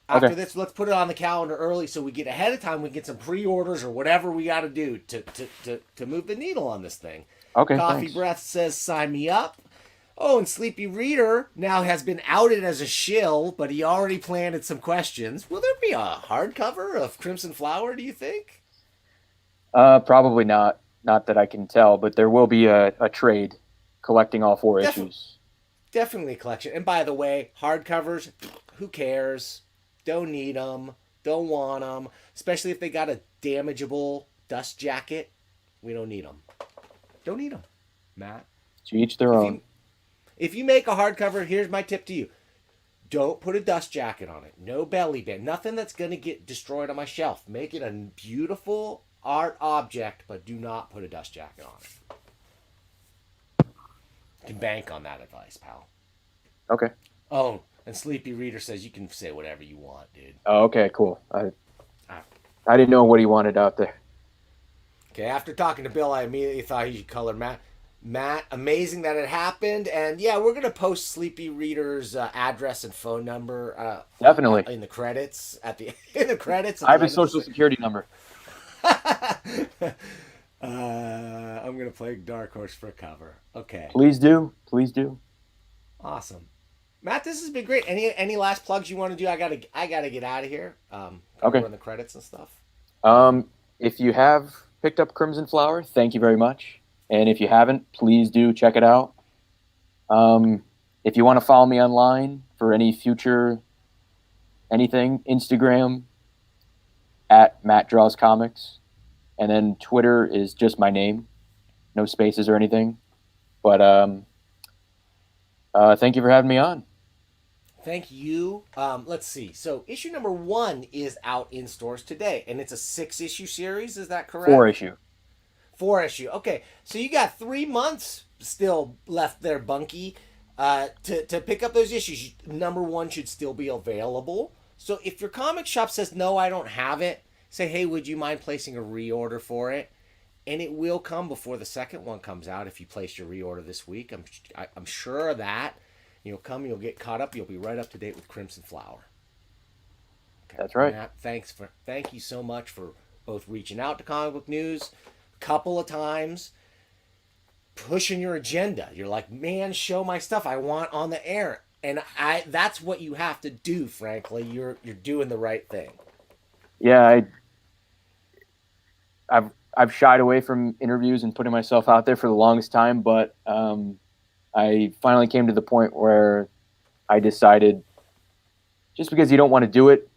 After this, let's put it on the calendar early so we get ahead of time. We can get some pre-orders or whatever we got to do to move the needle on this thing. Okay, Coffee thanks. Breath says, sign me up. Oh, and Sleepy Reader now has been outed as a shill, but he already planted some questions. Will there be a hardcover of Crimson Flower, do you think? Probably not. Not that I can tell, but there will be a trade collecting all 4 issues. Definitely a collection. And by the way, hardcovers, who cares? Don't need them. Don't want them. Especially if they got a damageable dust jacket. We don't need them. Don't need them, Matt. To each their own. If you make a hardcover, here's my tip to you. Don't put a dust jacket on it. No belly band. Nothing that's going to get destroyed on my shelf. Make it a beautiful art object, but do not put a dust jacket on it. You can bank on that advice, pal. Okay. Oh, and Sleepy Reader says you can say whatever you want, dude. Oh, okay, cool. I didn't know what he wanted out there. Okay, after talking to Bill, I immediately thought he should color Matt. Matt, amazing that it happened, and yeah, we're gonna post Sleepy Reader's address and phone number. Definitely in the credits in the credits. I have his social security number. I'm gonna play Dark Horse for a cover. Okay. Please do. Please do. Awesome, Matt. This has been great. Any last plugs you want to do? I gotta get out of here. Okay. Run the credits and stuff. If you have picked up Crimson Flower, thank you very much. And if you haven't, please do check it out. If you want to follow me online for any future anything, Instagram at Matt Draws Comics. And then Twitter is just my name. No spaces or anything. But thank you for having me on. Thank you. Let's see. So issue number 1 is out in stores today, and it's a 6-issue series. Is that correct? 4 issue. 4 issue. Okay, so you got 3 months still left there, Bunky, to pick up those issues. Number 1 should still be available. So if your comic shop says, no, I don't have it, say, hey, would you mind placing a reorder for it? And it will come before the second one comes out if you place your reorder this week. I'm sure of that. You'll come, you'll get caught up, you'll be right up to date with Crimson Flower. Okay. That's right. Matt, thank you so much for both reaching out to Comic Book News a couple of times, pushing your agenda. You're like, man, show my stuff I want on the air. And that's what you have to do, frankly. You're doing the right thing. Yeah, I've shied away from interviews and putting myself out there for the longest time, but I finally came to the point where I decided just because you don't want to do it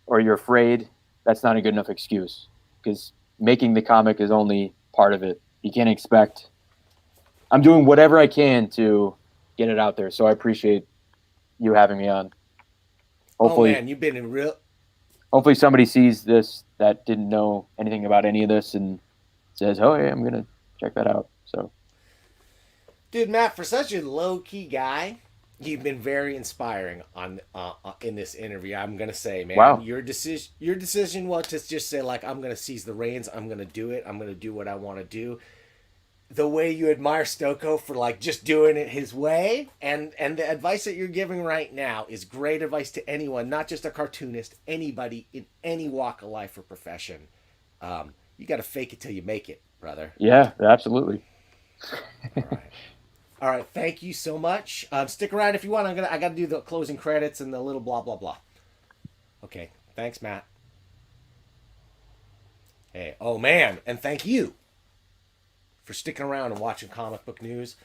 or you're afraid, that's not a good enough excuse, because making the comic is only part of it. You can't expect. I'm doing whatever I can to get it out there, so I appreciate you having me on. Hopefully, oh man, you've been in real. Hopefully somebody sees this that didn't know anything about any of this and says, oh yeah, I'm going to check that out. So, dude, Matt, for such a low-key guy, you've been very inspiring on in this interview. I'm going to say, man, wow. Your decision was to just say, like, I'm going to seize the reins. I'm going to do it. I'm going to do what I want to do. The way you admire Stocco for, like, just doing it his way, and the advice that you're giving right now is great advice to anyone, not just a cartoonist, anybody in any walk of life or profession. You got to fake it till you make it, brother. Yeah, absolutely. All right. Thank you so much. Stick around if you want. I got to do the closing credits and the little blah blah blah. Okay. Thanks, Matt. Hey. Oh man, and thank you for sticking around and watching Comic Book News.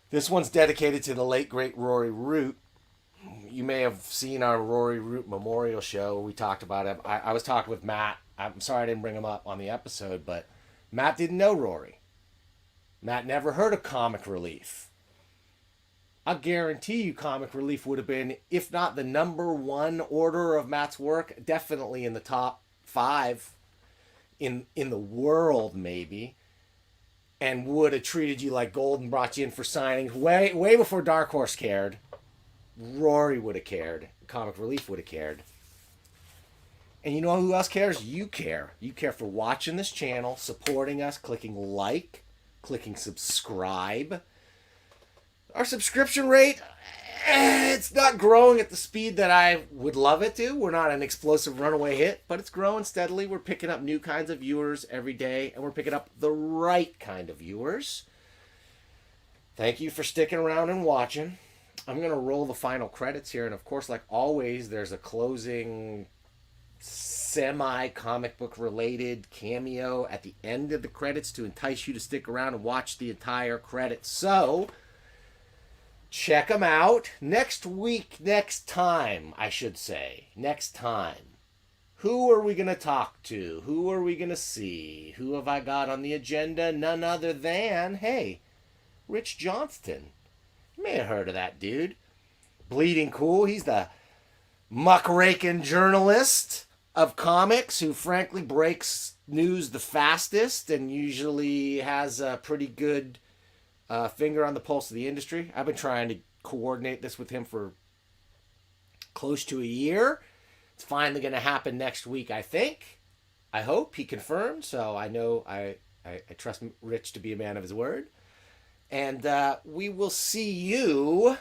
This one's dedicated to the late great Rory Root. You may have seen our Rory Root memorial show. We talked about him. I was talking with Matt. I'm sorry I didn't bring him up on the episode, but Matt didn't know Rory. Matt never heard of Comic Relief. I guarantee you Comic Relief would have been, if not the number one order of Matt's work, definitely in the top 5 in the world, maybe, and would have treated you like gold and brought you in for signings way before Dark Horse cared. Rory would have cared. Comic Relief would have cared. And you know who else cares? You care. You care for watching this channel, supporting us, clicking like, clicking subscribe. Our subscription rate, it's not growing at the speed that I would love it to. We're not an explosive runaway hit, but it's growing steadily. We're picking up new kinds of viewers every day, and we're picking up the right kind of viewers. Thank you for sticking around and watching. I'm going to roll the final credits here, and of course, like always, there's a closing semi-comic book related cameo at the end of the credits to entice you to stick around and watch the entire credits. So, check them out. Next time, who are we going to talk to? Who are we going to see? Who have I got on the agenda? None other than, hey, Rich Johnston. You may have heard of that dude. Bleeding Cool. He's the muckraking journalist of comics who frankly breaks news the fastest and usually has a pretty good finger on the pulse of the industry. I've been trying to coordinate this with him for close to a year. It's finally going to happen next week, I think. I hope. He confirmed, so I know I trust Rich to be a man of his word. And we will see you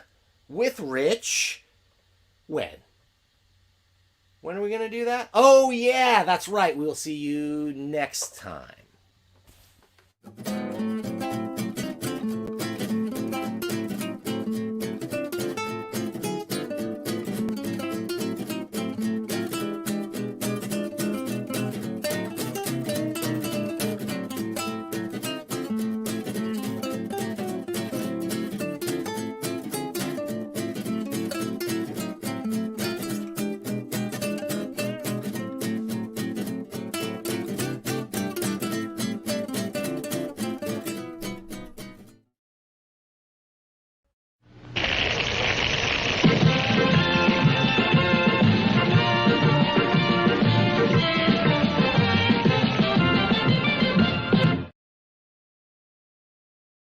with Rich when? When are we going to do that? Oh, yeah, that's right. We'll see you next time.